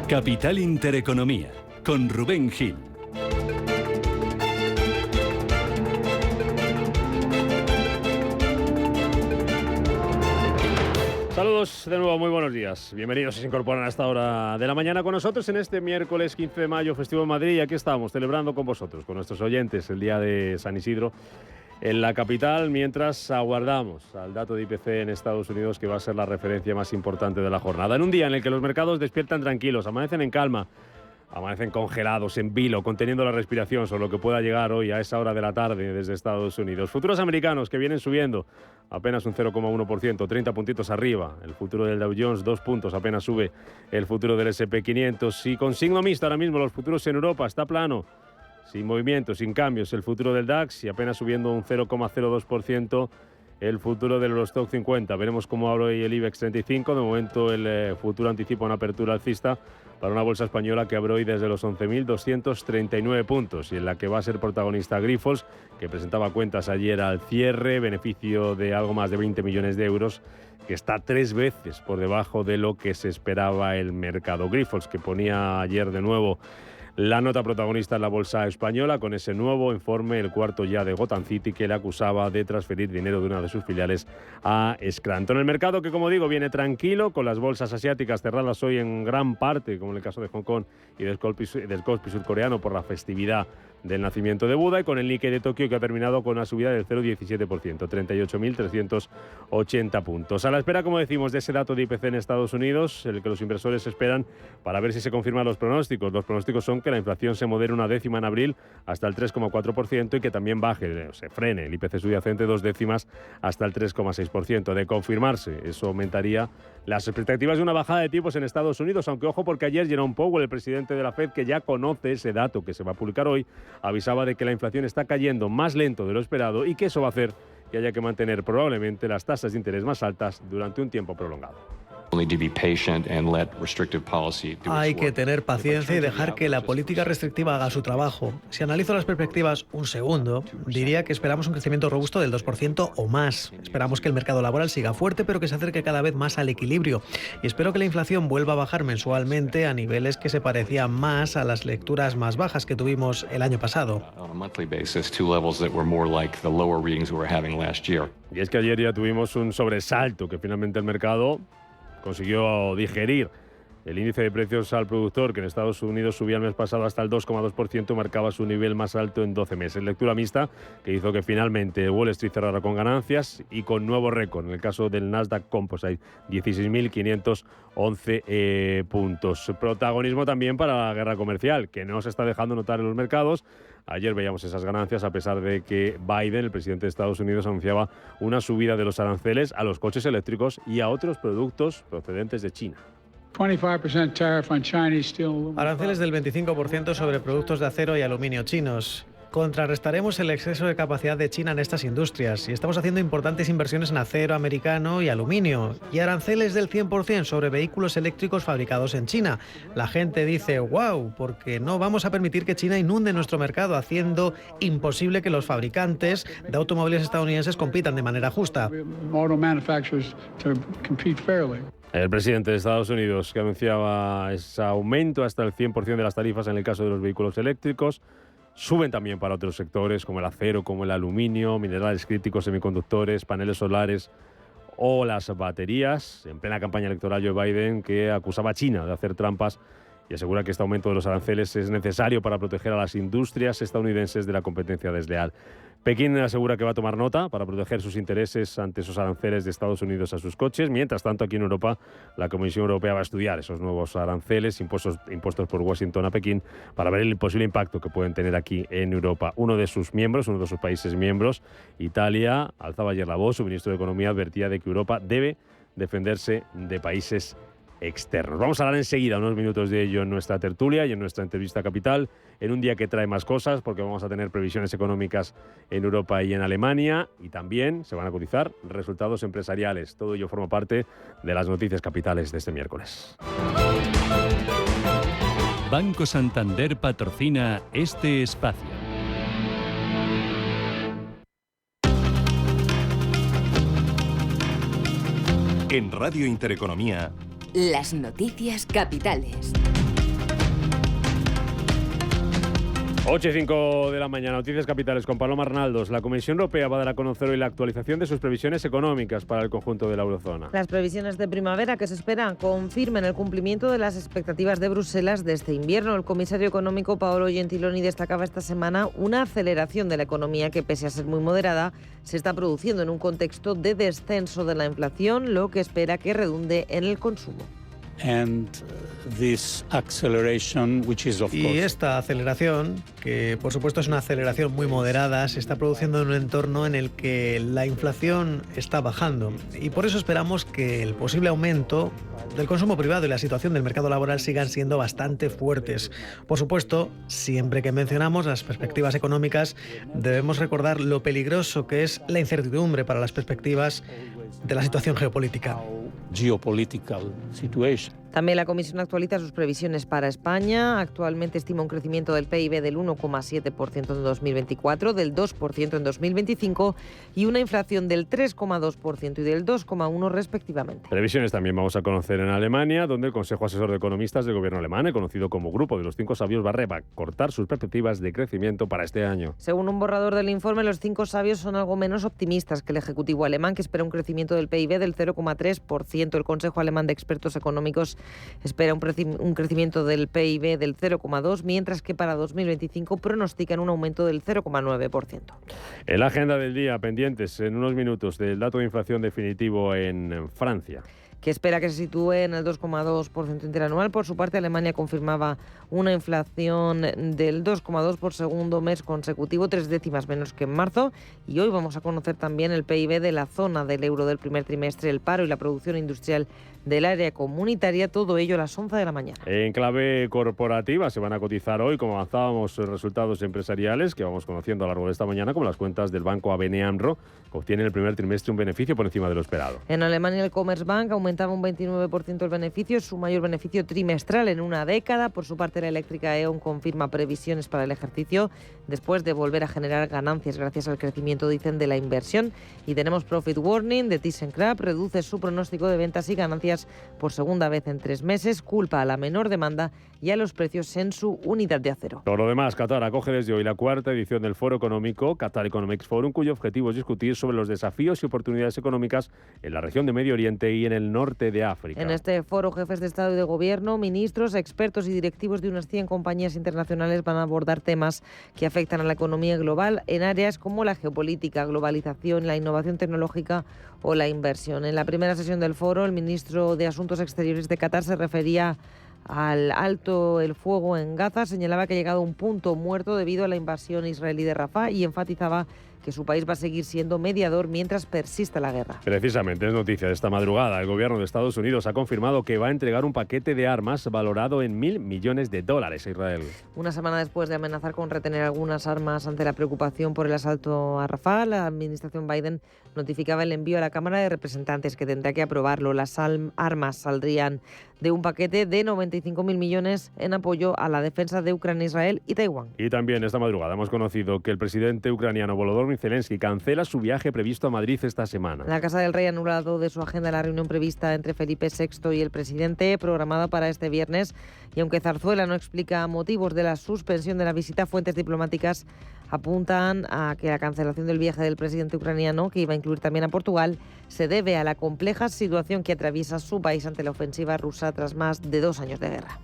Capital Intereconomía, con Rubén Gil. Saludos de nuevo, muy buenos días. Bienvenidos si se incorporan a esta hora de la mañana con nosotros en este miércoles 15 de mayo, festivo en Madrid. Y aquí estamos, celebrando con vosotros, con nuestros oyentes, el día de San Isidro en la capital, mientras aguardamos al dato de IPC en Estados Unidos, que va a ser la referencia más importante de la jornada. En un día en el que los mercados despiertan tranquilos, amanecen en calma, amanecen congelados, en vilo, conteniendo la respiración sobre lo que pueda llegar hoy a esa hora de la tarde desde Estados Unidos. Futuros americanos que vienen subiendo apenas un 0,1%, 30 puntitos arriba. El futuro del Dow Jones, 2 puntos, apenas sube el futuro del S&P 500. Y con signo mixto ahora mismo los futuros en Europa, está plano, sin movimientos, sin cambios. El futuro del DAX y apenas subiendo un 0,02%. El futuro del Eurostoxx 50. Veremos cómo abre hoy el IBEX 35. De momento el futuro anticipa una apertura alcista para una bolsa española que abre hoy desde los 11.239 puntos y en la que va a ser protagonista Grifols, que presentaba cuentas ayer al cierre, beneficio de algo más de 20 millones de euros, que está 3 veces por debajo de lo que se esperaba el mercado. Grifols, que ponía ayer de nuevo la nota protagonista en la bolsa española con ese nuevo informe, el cuarto ya de Gotham City, que le acusaba de transferir dinero de una de sus filiales a Scranton. El mercado que, como digo, viene tranquilo, con las bolsas asiáticas cerradas hoy en gran parte, como en el caso de Hong Kong y del Kospi surcoreano por la festividad del nacimiento de Buda, y con el Nikkei de Tokio, que ha terminado con una subida del 0,17%, 38.380 puntos. A la espera, como decimos, de ese dato de IPC en Estados Unidos, el que los inversores esperan para ver si se confirman los pronósticos. Los pronósticos son que la inflación se modere una décima en abril hasta el 3,4% y que también baje, se frene el IPC subyacente 2 décimas hasta el 3,6%. De confirmarse, eso aumentaría las expectativas de una bajada de tipos en Estados Unidos, aunque ojo, porque ayer Jerome Powell, el presidente de la Fed, que ya conoce ese dato que se va a publicar hoy, avisaba de que la inflación está cayendo más lento de lo esperado y que eso va a hacer que haya que mantener probablemente las tasas de interés más altas durante un tiempo prolongado. Hay que tener paciencia y dejar que la política restrictiva haga su trabajo. Si analizo las perspectivas un segundo, diría que esperamos un crecimiento robusto del 2% o más. Esperamos que el mercado laboral siga fuerte, pero que se acerque cada vez más al equilibrio. Y espero que la inflación vuelva a bajar mensualmente a niveles que se parecían más a las lecturas más bajas que tuvimos el año pasado. Y es que ayer ya tuvimos un sobresalto que finalmente el mercado consiguió digerir. El índice de precios al productor, que en Estados Unidos subía el mes pasado hasta el 2,2%, marcaba su nivel más alto en 12 meses. Lectura mixta que hizo que finalmente Wall Street cerrara con ganancias y con nuevo récord. En el caso del Nasdaq Composite, 16.511 puntos. Protagonismo también para la guerra comercial, que no se está dejando notar en los mercados. Ayer veíamos esas ganancias a pesar de que Biden, el presidente de Estados Unidos, anunciaba una subida de los aranceles a los coches eléctricos y a otros productos procedentes de China. Aranceles del 25% sobre productos de acero y aluminio chinos. Contrarrestaremos el exceso de capacidad de China en estas industrias y estamos haciendo importantes inversiones en acero americano y aluminio. Y aranceles del 100% sobre vehículos eléctricos fabricados en China. La gente dice, wow, porque no vamos a permitir que China inunde nuestro mercado, haciendo imposible que los fabricantes de automóviles estadounidenses compitan de manera justa. El presidente de Estados Unidos, que anunciaba ese aumento hasta el 100% de las tarifas en el caso de los vehículos eléctricos. Suben también para otros sectores como el acero, como el aluminio, minerales críticos, semiconductores, paneles solares o las baterías. En plena campaña electoral, Joe Biden, que acusaba a China de hacer trampas y asegura que este aumento de los aranceles es necesario para proteger a las industrias estadounidenses de la competencia desleal. Pekín asegura que va a tomar nota para proteger sus intereses ante esos aranceles de Estados Unidos a sus coches. Mientras tanto, aquí en Europa, la Comisión Europea va a estudiar esos nuevos aranceles impuestos por Washington a Pekín para ver el posible impacto que pueden tener aquí en Europa. Uno de sus países miembros, Italia, alzaba ayer la voz. Su ministro de Economía advertía de que Europa debe defenderse de países externos. Vamos a hablar enseguida, unos minutos de ello en nuestra tertulia y en nuestra entrevista capital, en un día que trae más cosas, porque vamos a tener previsiones económicas en Europa y en Alemania, y también se van a cotizar resultados empresariales. Todo ello forma parte de las noticias capitales de este miércoles. Banco Santander patrocina este espacio. En Radio Intereconomía, las noticias capitales. 8:05 de la mañana, Noticias Capitales con Paloma Arnaldos. La Comisión Europea va a dar a conocer hoy la actualización de sus previsiones económicas para el conjunto de la eurozona. Las previsiones de primavera que se esperan confirman el cumplimiento de las expectativas de Bruselas de este invierno. El comisario económico Paolo Gentiloni destacaba esta semana una aceleración de la economía que, pese a ser muy moderada, se está produciendo en un contexto de descenso de la inflación, lo que espera que redunde en el consumo. Y esta aceleración, que por supuesto es una aceleración muy moderada, se está produciendo en un entorno en el que la inflación está bajando. Y por eso esperamos que el posible aumento del consumo privado y la situación del mercado laboral sigan siendo bastante fuertes. Por supuesto, siempre que mencionamos las perspectivas económicas, debemos recordar lo peligroso que es la incertidumbre para las perspectivas de la situación geopolítica. También la Comisión actualiza sus previsiones para España. Actualmente estima un crecimiento del PIB del 1,7% en 2024, del 2% en 2025 y una inflación del 3,2% y del 2,1% respectivamente. Previsiones también vamos a conocer en Alemania, donde el Consejo Asesor de Economistas del Gobierno alemán, conocido como Grupo de los 5 Sabios, va a recortar sus perspectivas de crecimiento para este año. Según un borrador del informe, los 5 sabios son algo menos optimistas que el Ejecutivo alemán, que espera un crecimiento del PIB del 0,3%. El Consejo Alemán de Expertos Económicos espera un crecimiento del PIB del 0,2%, mientras que para 2025 pronostican un aumento del 0,9%. En la agenda del día, pendientes en unos minutos del dato de inflación definitivo en Francia, que espera que se sitúe en el 2,2% interanual. Por su parte, Alemania confirmaba una inflación del 2,2% por segundo mes consecutivo, 3 décimas menos que en marzo. Y hoy vamos a conocer también el PIB de la zona del euro del primer trimestre, el paro y la producción industrial del área comunitaria, todo ello a las 11 de la mañana. En clave corporativa se van a cotizar hoy, como avanzábamos, resultados empresariales que vamos conociendo a lo largo de esta mañana, como las cuentas del banco ABN AMRO, que obtienen el primer trimestre un beneficio por encima de lo esperado. En Alemania el Commerzbank aumentaba un 29% el beneficio, su mayor beneficio trimestral en una década. Por su parte, la eléctrica E.ON confirma previsiones para el ejercicio después de volver a generar ganancias gracias al crecimiento, dicen, de la inversión. Y tenemos Profit Warning de ThyssenKrupp, reduce su pronóstico de ventas y ganancias por segunda vez en 3 meses, culpa a la menor demanda y a los precios en su unidad de acero. Por lo demás, Qatar acoge desde hoy la 4ª edición del Foro Económico, Qatar Economics Forum, cuyo objetivo es discutir sobre los desafíos y oportunidades económicas en la región de Medio Oriente y en el norte de África. En este foro, jefes de Estado y de Gobierno, ministros, expertos y directivos de unas 100 compañías internacionales van a abordar temas que afectan a la economía global en áreas como la geopolítica, globalización, la innovación tecnológica o la inversión. En la primera sesión del foro, el ministro de Asuntos Exteriores de Qatar se refería al alto el fuego en Gaza, señalaba que ha llegado a un punto muerto debido a la invasión israelí de Rafah y enfatizaba que su país va a seguir siendo mediador mientras persista la guerra. Precisamente, es noticia de esta madrugada. El gobierno de Estados Unidos ha confirmado que va a entregar un paquete de armas valorado en $1.000 millones a Israel. Una semana después de amenazar con retener algunas armas ante la preocupación por el asalto a Rafah, la administración Biden notificaba el envío a la Cámara de Representantes, que tendrá que aprobarlo. Las armas saldrían de un paquete de 95.000 millones en apoyo a la defensa de Ucrania, Israel y Taiwán. Y también esta madrugada hemos conocido que el presidente ucraniano Volodymyr Zelensky cancela su viaje previsto a Madrid esta semana. La Casa del Rey ha anulado de su agenda la reunión prevista entre Felipe VI y el presidente, programada para este viernes, y aunque Zarzuela no explica motivos de la suspensión de la visita, fuentes diplomáticas apuntan a que la cancelación del viaje del presidente ucraniano, que iba a incluir también a Portugal, se debe a la compleja situación que atraviesa su país ante la ofensiva rusa tras más de 2 años de guerra.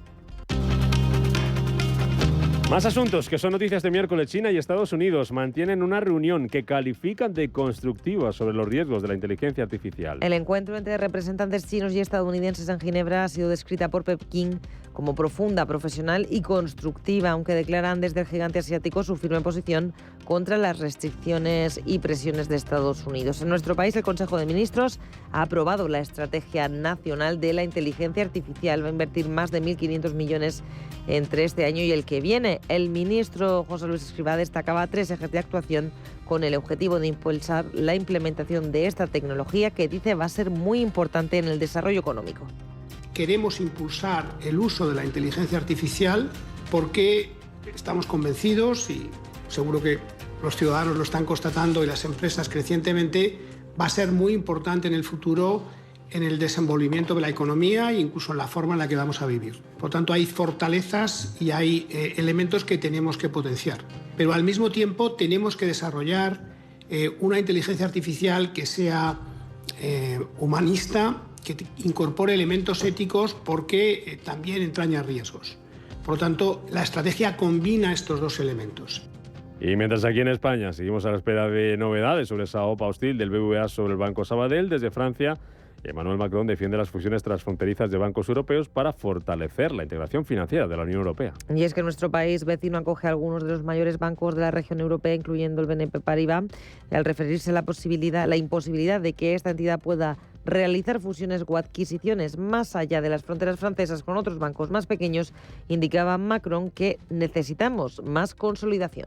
Más asuntos que son noticias de miércoles. China y Estados Unidos mantienen una reunión que califican de constructiva sobre los riesgos de la inteligencia artificial. El encuentro entre representantes chinos y estadounidenses en Ginebra ha sido descrita por Pekín como profunda, profesional y constructiva, aunque declaran desde el gigante asiático su firme posición contra las restricciones y presiones de Estados Unidos. En nuestro país, el Consejo de Ministros ha aprobado la Estrategia Nacional de la Inteligencia Artificial. Va a invertir más de 1.500 millones entre este año y el que viene. El ministro José Luis Escrivá destacaba 3 ejes de actuación con el objetivo de impulsar la implementación de esta tecnología, que dice va a ser muy importante en el desarrollo económico. Queremos impulsar el uso de la inteligencia artificial porque estamos convencidos, y seguro que los ciudadanos lo están constatando y las empresas crecientemente, va a ser muy importante en el futuro en el desenvolvimiento de la economía e incluso en la forma en la que vamos a vivir. Por tanto, hay fortalezas y hay elementos que tenemos que potenciar. Pero al mismo tiempo tenemos que desarrollar una inteligencia artificial que sea humanista, que incorpore elementos éticos porque también entraña riesgos. Por lo tanto, la estrategia combina estos dos elementos. Y mientras aquí en España seguimos a la espera de novedades sobre esa OPA hostil del BBVA sobre el Banco Sabadell, desde Francia, Emmanuel Macron defiende las fusiones transfronterizas de bancos europeos para fortalecer la integración financiera de la Unión Europea. Y es que nuestro país vecino acoge a algunos de los mayores bancos de la región europea, incluyendo el BNP Paribas, y al referirse a la imposibilidad de que esta entidad pueda realizar fusiones o adquisiciones más allá de las fronteras francesas con otros bancos más pequeños, indicaba Macron que necesitamos más consolidación.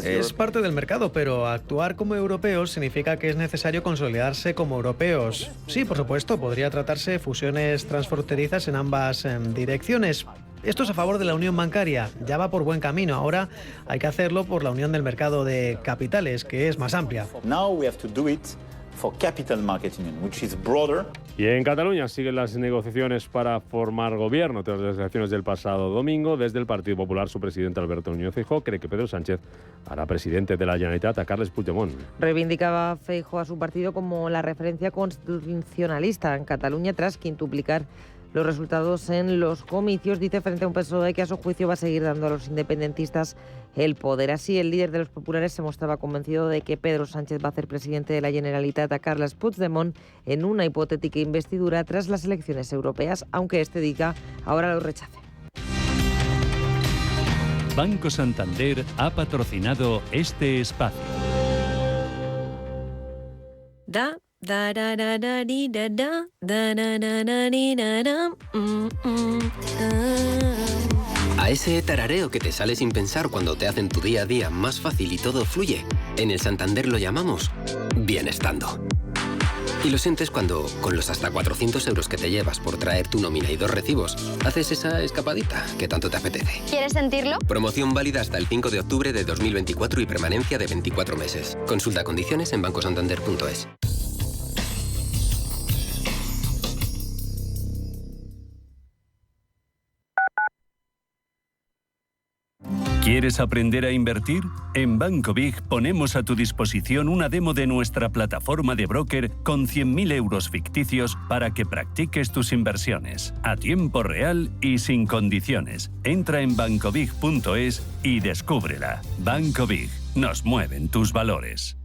Es parte del mercado, pero actuar como europeos significa que es necesario consolidarse como europeos. Sí, por supuesto, podría tratarse de fusiones transfronterizas en ambas direcciones. Esto es a favor de la unión bancaria, ya va por buen camino. Ahora hay que hacerlo por la unión del mercado de capitales, que es más amplia. Y en Cataluña siguen las negociaciones para formar gobierno. Tras las elecciones del pasado domingo, desde el Partido Popular, su presidente Alberto Núñez Feijóo cree que Pedro Sánchez hará presidente de la Generalitat a Carles Puigdemont. Reivindicaba Feijóo a su partido como la referencia constitucionalista en Cataluña tras quintuplicar los resultados en los comicios. Dice frente a un PSOE que a su juicio va a seguir dando a los independentistas el poder. Así, el líder de los populares se mostraba convencido de que Pedro Sánchez va a hacer presidente de la Generalitat a Carles Puigdemont en una hipotética investidura tras las elecciones europeas, aunque este diga ahora lo rechace. Banco Santander ha patrocinado este espacio. A ese tarareo que te sale sin pensar cuando te hacen tu día a día más fácil y todo fluye, en el Santander lo llamamos bien estando. Y lo sientes cuando, con los hasta 400 euros que te llevas por traer tu nómina y 2 recibos, haces esa escapadita que tanto te apetece. ¿Quieres sentirlo? Promoción válida hasta el 5 de octubre de 2024 y permanencia de 24 meses. Consulta condiciones en bancosantander.es. ¿Quieres aprender a invertir? En Banco Big ponemos a tu disposición una demo de nuestra plataforma de broker con 100.000 euros ficticios para que practiques tus inversiones a tiempo real y sin condiciones. Entra en bancobig.es y descúbrela. Banco Big. Nos mueven tus valores.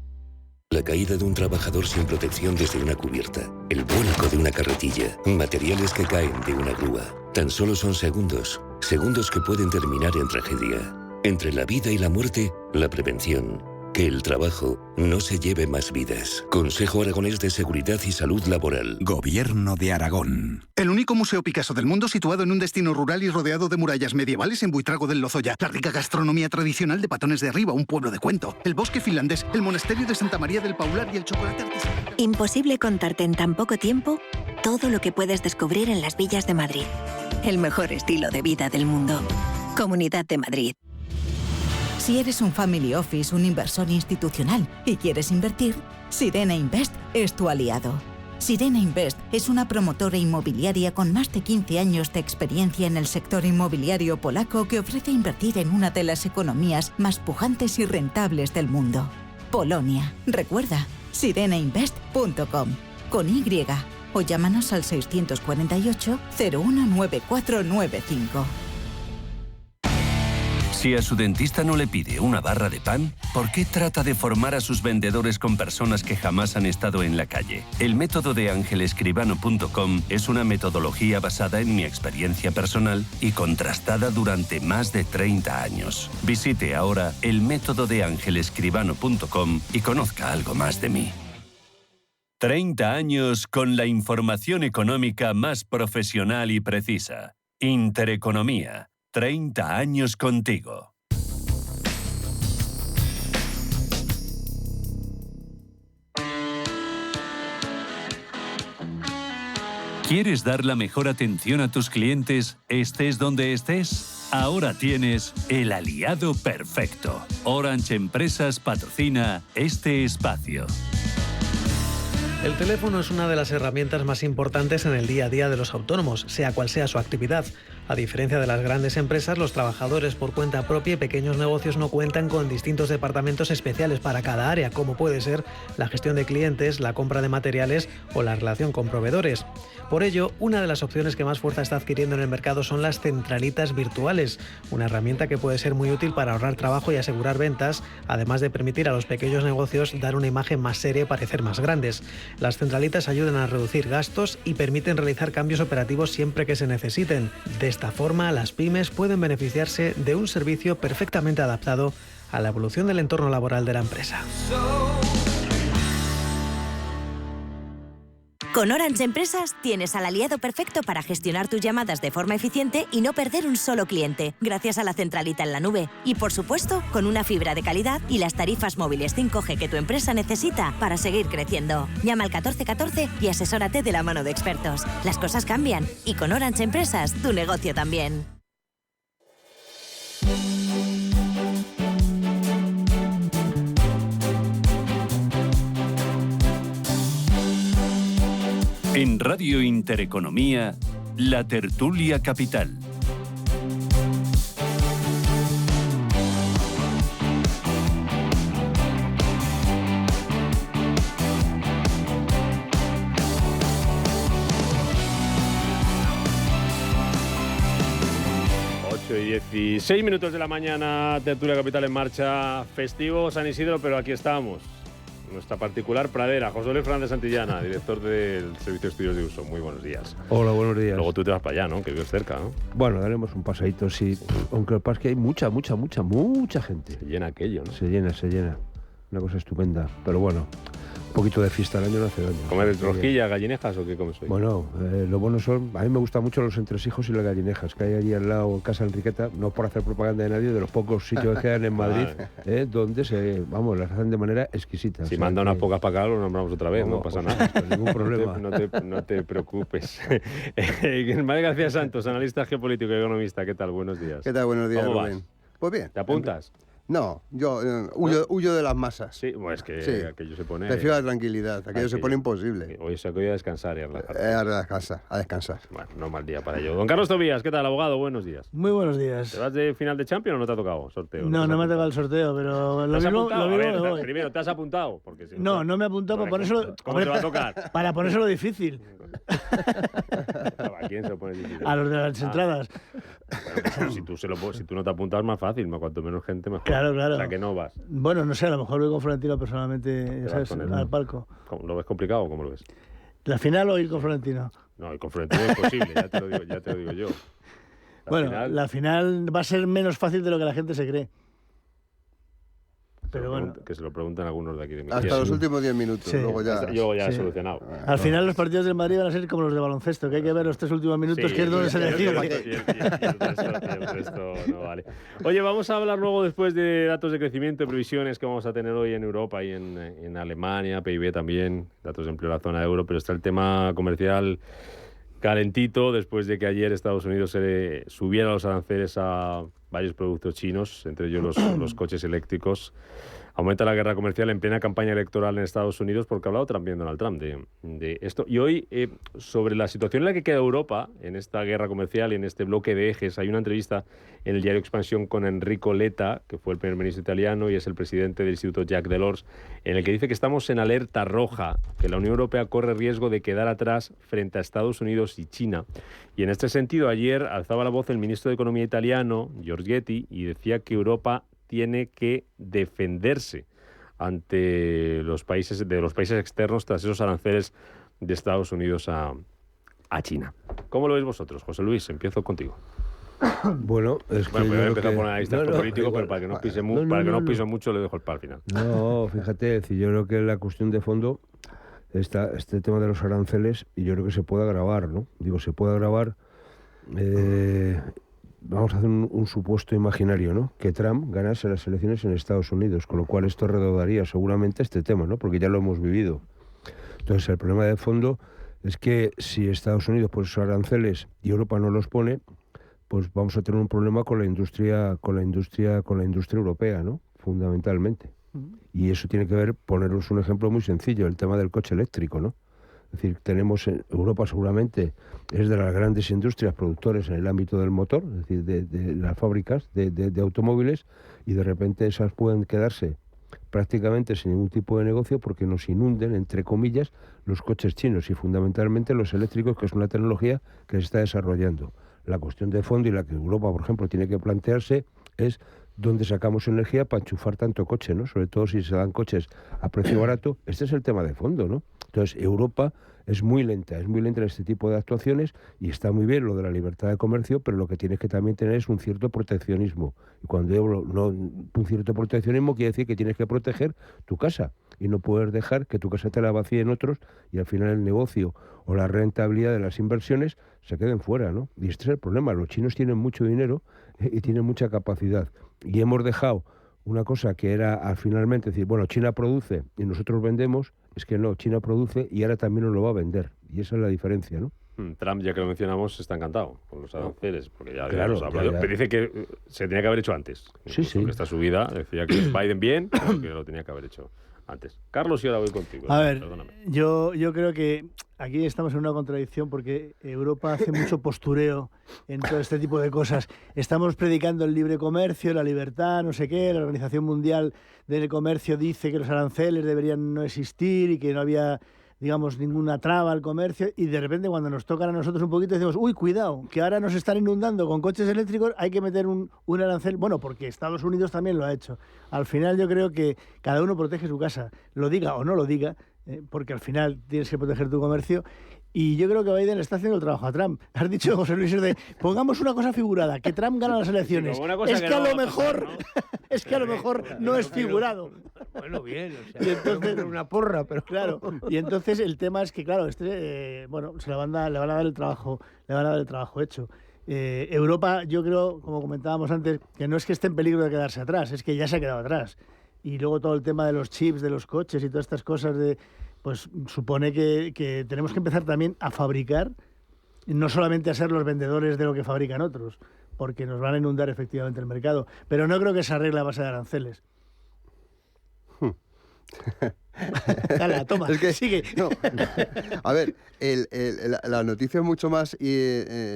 La caída de un trabajador sin protección desde una cubierta, el vuelco de una carretilla, materiales que caen de una grúa. Tan solo son segundos, segundos que pueden terminar en tragedia. Entre la vida y la muerte, la prevención. Que el trabajo no se lleve más vidas. Consejo Aragonés de Seguridad y Salud Laboral. Gobierno de Aragón. El único museo Picasso del mundo situado en un destino rural y rodeado de murallas medievales en Buitrago del Lozoya. La rica gastronomía tradicional de Patones de Arriba, un pueblo de cuento. El bosque finlandés, el monasterio de Santa María del Paular y el chocolate artesanal. Imposible contarte en tan poco tiempo todo lo que puedes descubrir en las villas de Madrid. El mejor estilo de vida del mundo. Comunidad de Madrid. Si eres un family office, un inversor institucional y quieres invertir, Sirena Invest es tu aliado. Sirena Invest es una promotora inmobiliaria con más de 15 años de experiencia en el sector inmobiliario polaco que ofrece invertir en una de las economías más pujantes y rentables del mundo. Polonia. Recuerda, sirenainvest.com con Y o llámanos al 648 019495. Si a su dentista no le pide una barra de pan, ¿por qué trata de formar a sus vendedores con personas que jamás han estado en la calle? El método de angelescribano.com es una metodología basada en mi experiencia personal y contrastada durante más de 30 años. Visite ahora el método de angelescribano.com y conozca algo más de mí. 30 años con la información económica más profesional y precisa. Intereconomía. 30 años contigo. ¿Quieres dar la mejor atención a tus clientes, estés donde estés? Ahora tienes el aliado perfecto. Orange Empresas patrocina este espacio. El teléfono es una de las herramientas más importantes en el día a día de los autónomos, sea cual sea su actividad. A diferencia de las grandes empresas, los trabajadores por cuenta propia y pequeños negocios no cuentan con distintos departamentos especiales para cada área, como puede ser la gestión de clientes, la compra de materiales o la relación con proveedores. Por ello, una de las opciones que más fuerza está adquiriendo en el mercado son las centralitas virtuales, una herramienta que puede ser muy útil para ahorrar trabajo y asegurar ventas, además de permitir a los pequeños negocios dar una imagen más seria y parecer más grandes. Las centralitas ayudan a reducir gastos y permiten realizar cambios operativos siempre que se necesiten. De esta forma, las pymes pueden beneficiarse de un servicio perfectamente adaptado a la evolución del entorno laboral de la empresa. Con Orange Empresas tienes al aliado perfecto para gestionar tus llamadas de forma eficiente y no perder un solo cliente, gracias a la centralita en la nube. Y por supuesto, con una fibra de calidad y las tarifas móviles 5G que tu empresa necesita para seguir creciendo. Llama al 1414 y asesórate de la mano de expertos. Las cosas cambian y con Orange Empresas tu negocio también. En Radio Intereconomía, La Tertulia Capital. Y 16 minutos de la mañana, Tertulia Capital en marcha, festivo San Isidro, pero aquí estamos. Nuestra particular pradera, José Luis Fernández Santillana, director del Servicio de Estudios de Uso. Muy buenos días. Hola, buenos días. Luego tú te vas para allá, ¿no? Que vives cerca, ¿no? Bueno, daremos un pasadito, sí. Aunque lo que pasa es que hay mucha gente. Se llena aquello, ¿no? Se llena. Una cosa estupenda. Pero bueno, un poquito de fiesta al año no hace daño. ¿Comer rosquillas, gallinejas o qué comes hoy? Bueno, lo bueno son... A mí me gustan mucho los entresijos y las gallinejas que hay allí al lado, Casa Enriqueta, no por hacer propaganda de nadie, de los pocos sitios que quedan en Madrid, donde las hacen de manera exquisita. Si manda unas pocas para acá, lo nombramos otra vez, no pasa nada. Ningún problema. No te preocupes. Manuel García Santos, analista geopolítico y economista, ¿qué tal? Buenos días. ¿Qué tal? Buenos días, ¿Cómo Rubén? vas? Pues bien. ¿Te apuntas? No, yo huyo de las masas. Sí, bueno, es que aquello se pone... Prefiero la tranquilidad, aquello se pone imposible. Hoy se acaba a descansar y a relajarte. A descansar. Bueno, no mal día para ello. Don Carlos Tobías, ¿qué tal, abogado? Buenos días. Muy buenos días. ¿Te vas de final de Champions o no te ha tocado sorteo? No me ha tocado el sorteo, pero lo mismo me voy. Primero, ¿te has apuntado? Porque si no me he apuntado para ponérselo... ¿Cómo te va a tocar? Para ponérselo difícil. ¿A quién se lo pone difícil? A los de las entradas. Bueno, si tú no te apuntas, más fácil. Cuanto menos gente, mejor. Claro. O sea, que no vas. Bueno, no sé, a lo mejor voy con Florentino personalmente, ¿sabes? Al palco. ¿Lo ves complicado o cómo lo ves? ¿La final o ir con Florentino? No, ir con Florentino es imposible, ya te lo digo yo. La final va a ser menos fácil de lo que la gente se cree. Pero bueno. Que se lo preguntan algunos de aquí de mi Hasta los últimos 10 minutos, sí. luego ya solucionado. Al final los partidos del Madrid van a ser como los de baloncesto, que hay que ver los 3 últimos minutos, que es donde se decide. El resto no vale. Oye, vamos a hablar luego después de datos de crecimiento y previsiones que vamos a tener hoy en Europa y en Alemania, PIB también, datos de empleo en la zona euro, pero está el tema comercial calentito después de que ayer Estados Unidos subiera los aranceles a varios productos chinos, entre ellos los coches eléctricos. Aumenta la guerra comercial en plena campaña electoral en Estados Unidos, porque ha hablado también Donald Trump de esto. Y hoy, sobre la situación en la que queda Europa en esta guerra comercial y en este bloque de ejes, hay una entrevista en el diario Expansión con Enrico Letta, que fue el primer ministro italiano y es el presidente del Instituto Jacques Delors, en el que dice que estamos en alerta roja, que la Unión Europea corre riesgo de quedar atrás frente a Estados Unidos y China. Y en este sentido, ayer alzaba la voz el ministro de Economía italiano, Giorgetti, y decía que Europa tiene que defenderse ante los países externos tras esos aranceles de Estados Unidos a China. ¿Cómo lo veis vosotros, José Luis? Empiezo contigo. Bueno, voy a empezar por analista político, pero para que no pise mucho le dejo el par al final. No, fíjate, yo creo que la cuestión de fondo está este tema de los aranceles, y yo creo que se puede agravar, ¿no? Digo, se puede agravar. Vamos a hacer un supuesto imaginario, ¿no? Que Trump ganase las elecciones en Estados Unidos, con lo cual esto redondaría seguramente este tema, ¿no? Porque ya lo hemos vivido. Entonces, el problema de fondo es que si Estados Unidos pone esos aranceles y Europa no los pone, pues vamos a tener un problema con la industria europea, ¿no? Fundamentalmente. Y eso tiene que ver, poneros un ejemplo muy sencillo, el tema del coche eléctrico, ¿no? Es decir, tenemos en Europa seguramente es de las grandes industrias productores en el ámbito del motor, es decir, de las fábricas de automóviles, y de repente esas pueden quedarse prácticamente sin ningún tipo de negocio porque nos inunden, entre comillas, los coches chinos y fundamentalmente los eléctricos, que es una tecnología que se está desarrollando. La cuestión de fondo y la que Europa, por ejemplo, tiene que plantearse es dónde sacamos energía para enchufar tanto coche, ¿no? Sobre todo si se dan coches a precio barato. Este es el tema de fondo, ¿no? Entonces, Europa es muy lenta en este tipo de actuaciones, y está muy bien lo de la libertad de comercio, pero lo que tienes que también tener es un cierto proteccionismo. Y cuando digo un cierto proteccionismo, quiere decir que tienes que proteger tu casa y no poder dejar que tu casa te la vacíen otros y al final el negocio o la rentabilidad de las inversiones se queden fuera, ¿no? Y este es el problema. Los chinos tienen mucho dinero y tienen mucha capacidad. Y hemos dejado una cosa que era finalmente decir, bueno, China produce y nosotros vendemos. Es que no, China produce y ahora también nos lo va a vender. Y esa es la diferencia, ¿no? Trump, ya que lo mencionamos, está encantado con los aranceles, porque ya claro, hemos hablado. Pero dice que se tenía que haber hecho antes. Sí. Que esta subida decía que Biden bien, pero que lo tenía que haber hecho antes. Carlos, y ahora voy contigo. A ver, yo creo que aquí estamos en una contradicción porque Europa hace mucho postureo en todo este tipo de cosas. Estamos predicando el libre comercio, la libertad, no sé qué. La Organización Mundial del Comercio dice que los aranceles deberían no existir y que no había, digamos, ninguna traba al comercio, y de repente cuando nos tocan a nosotros un poquito decimos, uy, cuidado, que ahora nos están inundando con coches eléctricos, hay que meter un arancel. Bueno, porque Estados Unidos también lo ha hecho. Al final yo creo que cada uno protege su casa, lo diga o no lo diga, porque al final tienes que proteger tu comercio. Y yo creo que Biden está haciendo el trabajo a Trump. Has dicho, José Luis, pongamos una cosa figurada, que Trump gana las elecciones. Es que a lo mejor, es que a lo mejor no es figurado. Bueno, bien, o sea, y entonces, una porra, pero claro. Y entonces el tema es que, claro, bueno, se le van a dar el trabajo, hecho. Europa, yo creo, como comentábamos antes, que no es que esté en peligro de quedarse atrás, es que ya se ha quedado atrás. Y luego todo el tema de los chips, de los coches y todas estas cosas pues supone que tenemos que empezar también a fabricar, no solamente a ser los vendedores de lo que fabrican otros, porque nos van a inundar efectivamente el mercado. Pero no creo que se arregle a base de aranceles. Dale, toma, es que, sigue. No. A ver, la noticia es mucho más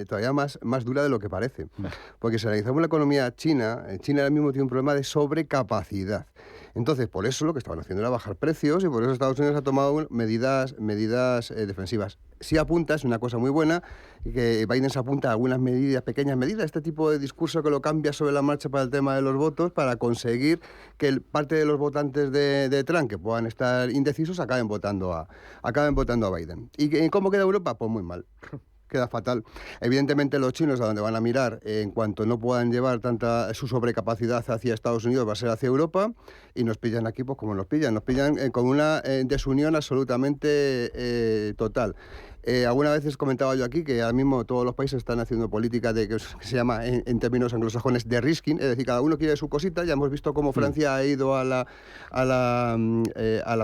todavía más dura de lo que parece. Porque si analizamos la economía china, China ahora mismo tiene un problema de sobrecapacidad. Entonces, por eso lo que estaban haciendo era bajar precios, y por eso Estados Unidos ha tomado medidas defensivas. Sí apunta, es una cosa muy buena, que Biden se apunta a algunas medidas, pequeñas medidas, este tipo de discurso que lo cambia sobre la marcha para el tema de los votos, para conseguir que parte de los votantes de Trump, que puedan estar indecisos, acaben votando a Biden. ¿Y cómo queda Europa? Pues muy mal. Queda fatal. Evidentemente los chinos a donde van a mirar en cuanto no puedan llevar tanta su sobrecapacidad hacia Estados Unidos va a ser hacia Europa, y nos pillan aquí pues como nos pillan con una desunión absolutamente total. Algunas veces comentaba yo aquí que ahora mismo todos los países están haciendo política de que se llama en términos anglosajones de risking, es decir, cada uno quiere su cosita. Ya hemos visto cómo Francia ha ido a la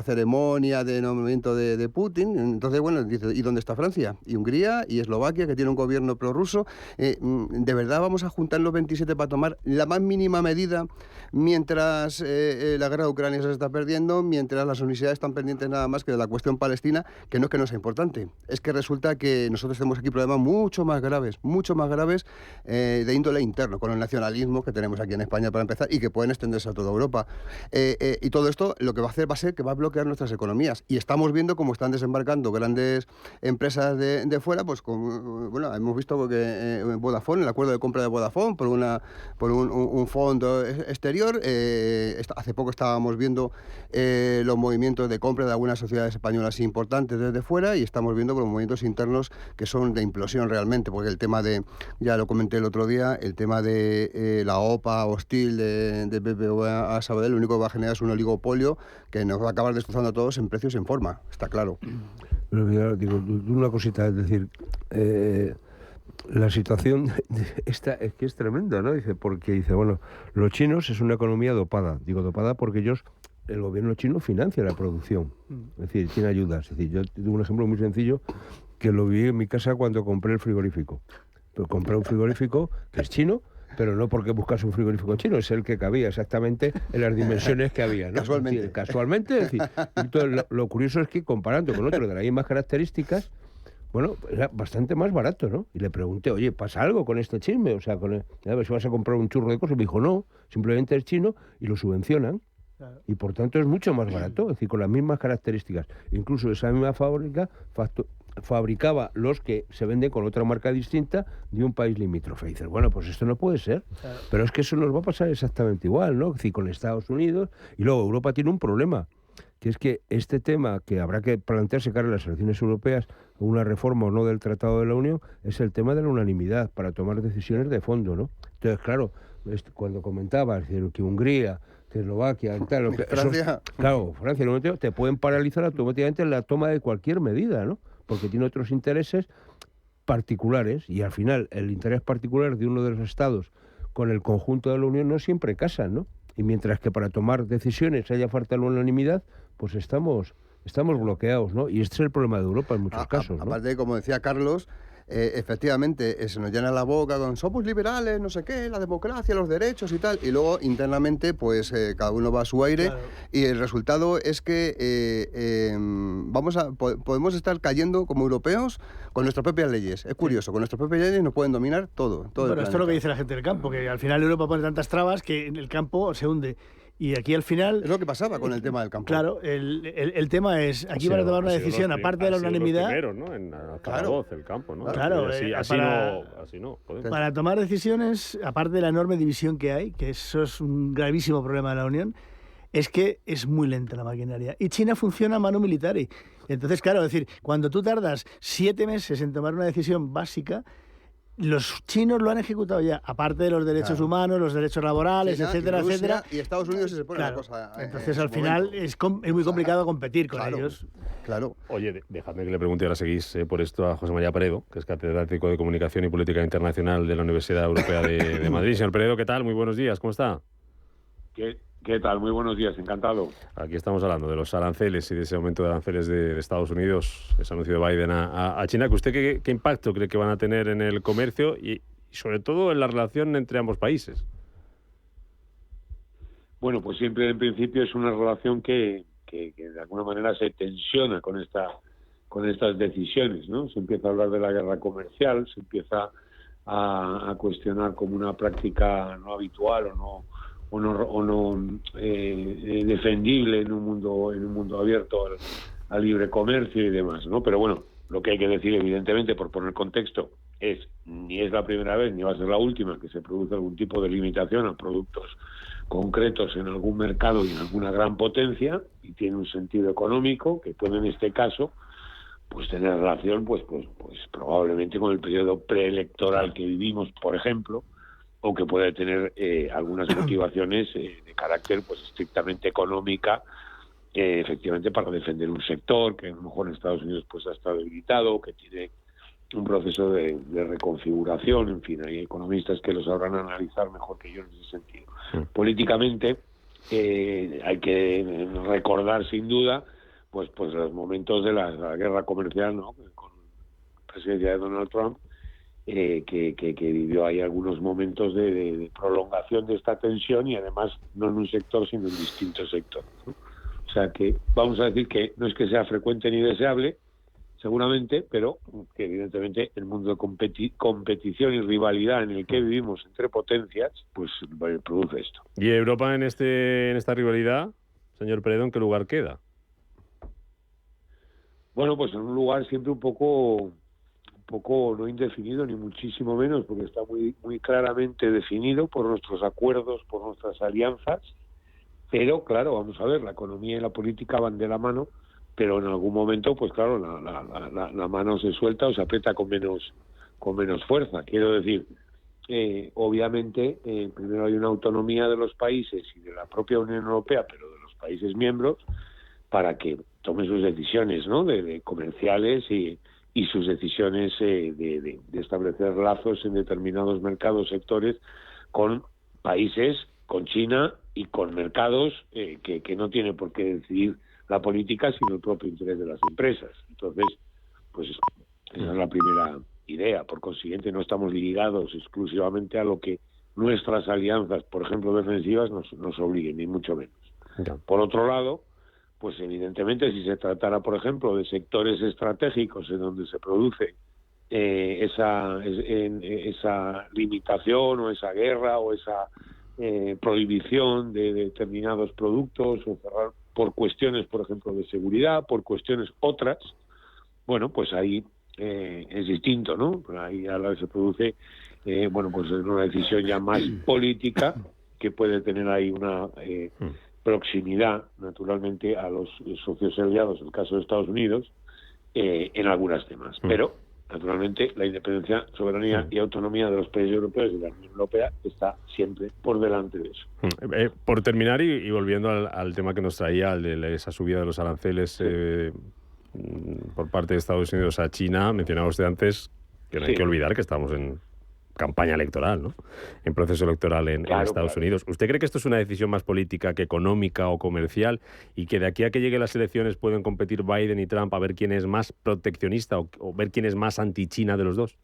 ceremonia de nombramiento de Putin. Entonces, bueno, dice, ¿y dónde está Francia? Y Hungría y Eslovaquia, que tiene un gobierno prorruso. ¿De verdad vamos a juntar los 27 para tomar la más mínima medida mientras la guerra de Ucrania se está perdiendo, mientras las universidades están pendientes nada más que de la cuestión palestina, que no es que no sea importante? Es que resulta que nosotros tenemos aquí problemas mucho más graves de índole interno, con el nacionalismo que tenemos aquí en España para empezar, y que pueden extenderse a toda Europa. Y todo esto lo que va a hacer va a ser que va a bloquear nuestras economías. Y estamos viendo cómo están desembarcando grandes empresas de fuera, pues bueno, hemos visto que Vodafone, el acuerdo de compra de Vodafone por un fondo exterior. Hace poco estábamos viendo los movimientos de compra de algunas sociedades españolas importantes desde fuera, y estamos viendo los movimientos internos que son de implosión realmente, porque el tema ya lo comenté el otro día, el tema de la OPA hostil de BBVA a Sabadell, lo único que va a generar es un oligopolio que nos va a acabar destrozando a todos en precios y en forma, está claro. Pero yo digo una cosita, es decir, la situación esta es que es tremenda, ¿no? Porque bueno, los chinos es una economía dopada. Digo dopada porque el gobierno chino financia la producción. Es decir, tiene ayudas. Es decir, yo tengo un ejemplo muy sencillo que lo vi en mi casa cuando compré el frigorífico. Pero compré un frigorífico que es chino, pero no porque buscase un frigorífico chino, es el que cabía exactamente en las dimensiones que había, ¿no? Casualmente. Es decir, casualmente, es decir, entonces, lo curioso es que comparando con otro de las mismas características, bueno, era bastante más barato, ¿no? Y le pregunté, oye, ¿pasa algo con este chisme? O sea, a ver si vas a comprar un churro de cosas. Y me dijo, no, simplemente es chino y lo subvencionan. Claro. Y por tanto es mucho más barato, es decir, con las mismas características. Incluso esa misma fábrica fabricaba los que se venden con otra marca distinta de un país limítrofe. Y dices, bueno, pues esto no puede ser. Claro. Pero es que eso nos va a pasar exactamente igual, ¿no? Es decir, con Estados Unidos. Y luego Europa tiene un problema, que es que este tema que habrá que plantearse cara a las elecciones europeas, una reforma o no del Tratado de la Unión, es el tema de la unanimidad para tomar decisiones de fondo, ¿no? Entonces, claro, cuando comentabas que Hungría, Eslovaquia, tal, Francia. Claro, Francia, te pueden paralizar automáticamente la toma de cualquier medida, ¿no? Porque tiene otros intereses particulares y al final el interés particular de uno de los estados con el conjunto de la Unión no siempre casan, ¿no? Y mientras que para tomar decisiones haya falta la unanimidad, pues estamos bloqueados, ¿no? Y este es el problema de Europa en muchos casos, ¿no? Aparte, como decía Carlos, efectivamente, se nos llena la boca con somos liberales, no sé qué, la democracia, los derechos y tal, y luego internamente, pues cada uno va a su aire, claro. Y el resultado es que podemos estar cayendo como europeos con nuestras propias leyes. Es curioso, con nuestras propias leyes nos pueden dominar todo. Bueno, esto es lo que dice la gente del campo, que al final Europa pone tantas trabas que el campo se hunde. Y aquí al final... Es lo que pasaba con el tema del campo. Claro, el tema es, aquí van a tomar una decisión, aparte de la unanimidad... Los primeros, ¿no? En Zaragoza, el campo, ¿no? Claro, así no. Para tomar decisiones, aparte de la enorme división que hay, que eso es un gravísimo problema de la Unión, es que es muy lenta la maquinaria. Y China funciona a mano militar. Entonces, claro, es decir, cuando tú tardas 7 meses en tomar una decisión básica... Los chinos lo han ejecutado ya, aparte de los derechos humanos, los derechos laborales, China, etcétera, Rusia, etcétera. Y Estados Unidos se pone la cosa. Entonces, al final, es muy complicado competir con ellos. Claro. Oye, dejadme que le pregunte, ahora seguís por esto a José María Peredo, que es catedrático de Comunicación y Política Internacional de la Universidad Europea de Madrid. Señor Peredo, ¿qué tal? Muy buenos días, ¿cómo está? ¿Qué tal? Muy buenos días, encantado. Aquí estamos hablando de los aranceles y de ese aumento de aranceles de Estados Unidos, ese anuncio de Biden a China. ¿Usted qué impacto cree que van a tener en el comercio y sobre todo en la relación entre ambos países? Bueno, pues siempre en principio es una relación que de alguna manera se tensiona con estas decisiones, ¿no? Se empieza a hablar de la guerra comercial, se empieza a cuestionar como una práctica no habitual o no defendible en un mundo abierto al libre comercio y demás, ¿no? Pero bueno, lo que hay que decir, evidentemente, por poner contexto, ni es la primera vez ni va a ser la última que se produce algún tipo de limitación a productos concretos en algún mercado y en alguna gran potencia, y tiene un sentido económico que puede en este caso pues tener relación pues probablemente con el periodo preelectoral que vivimos, por ejemplo, o que puede tener algunas motivaciones de carácter pues estrictamente económica, efectivamente para defender un sector que a lo mejor en Estados Unidos pues ha estado debilitado, que tiene un proceso de reconfiguración. En fin, hay economistas que lo sabrán analizar mejor que yo en ese sentido. Políticamente hay que recordar sin duda pues los momentos de la guerra comercial, ¿no? Con la presidencia de Donald Trump, que vivió ahí algunos momentos de prolongación de esta tensión, y además no en un sector sino en distintos sectores, ¿no? O sea que vamos a decir que no es que sea frecuente ni deseable, seguramente, pero que evidentemente el mundo de competición y rivalidad en el que vivimos entre potencias, pues produce esto. ¿Y Europa en esta rivalidad, señor Peredo, en qué lugar queda? Bueno, pues en un lugar siempre un poco no indefinido, ni muchísimo menos, porque está muy claramente definido por nuestros acuerdos, por nuestras alianzas, pero claro, vamos a ver, la economía y la política van de la mano, pero en algún momento, pues claro, la mano se suelta o se aprieta con menos fuerza. Quiero decir, obviamente, primero hay una autonomía de los países y de la propia Unión Europea, pero de los países miembros, para que tomen sus decisiones, ¿no?, de comerciales y sus decisiones de establecer lazos en determinados mercados, sectores, con países, con China y con mercados que no tienen por qué decidir la política, sino el propio interés de las empresas. Entonces, pues esa es la primera idea. Por consiguiente, no estamos ligados exclusivamente a lo que nuestras alianzas, por ejemplo, defensivas, nos obliguen, ni mucho menos. Por otro lado, pues evidentemente si se tratara, por ejemplo, de sectores estratégicos en donde se produce esa limitación o esa guerra o esa prohibición de determinados productos o cerrar por cuestiones, por ejemplo, de seguridad, por cuestiones otras, bueno, pues ahí es distinto, ¿no? Ahí ahora se produce, bueno, pues es una decisión ya más política que puede tener ahí una proximidad, naturalmente, a los socios aliados, en el caso de Estados Unidos, en algunos temas. Pero, naturalmente, la independencia, soberanía y autonomía de los países europeos y de la Unión Europea está siempre por delante de eso. Por terminar, y volviendo al tema que nos traía, al de esa subida de los aranceles por parte de Estados Unidos a China, mencionaba usted antes que no hay que olvidar que estamos en campaña electoral, ¿no? En proceso electoral en Estados Unidos. ¿Usted cree que esto es una decisión más política que económica o comercial y que de aquí a que lleguen las elecciones pueden competir Biden y Trump a ver quién es más proteccionista o ver quién es más anti-China de los dos?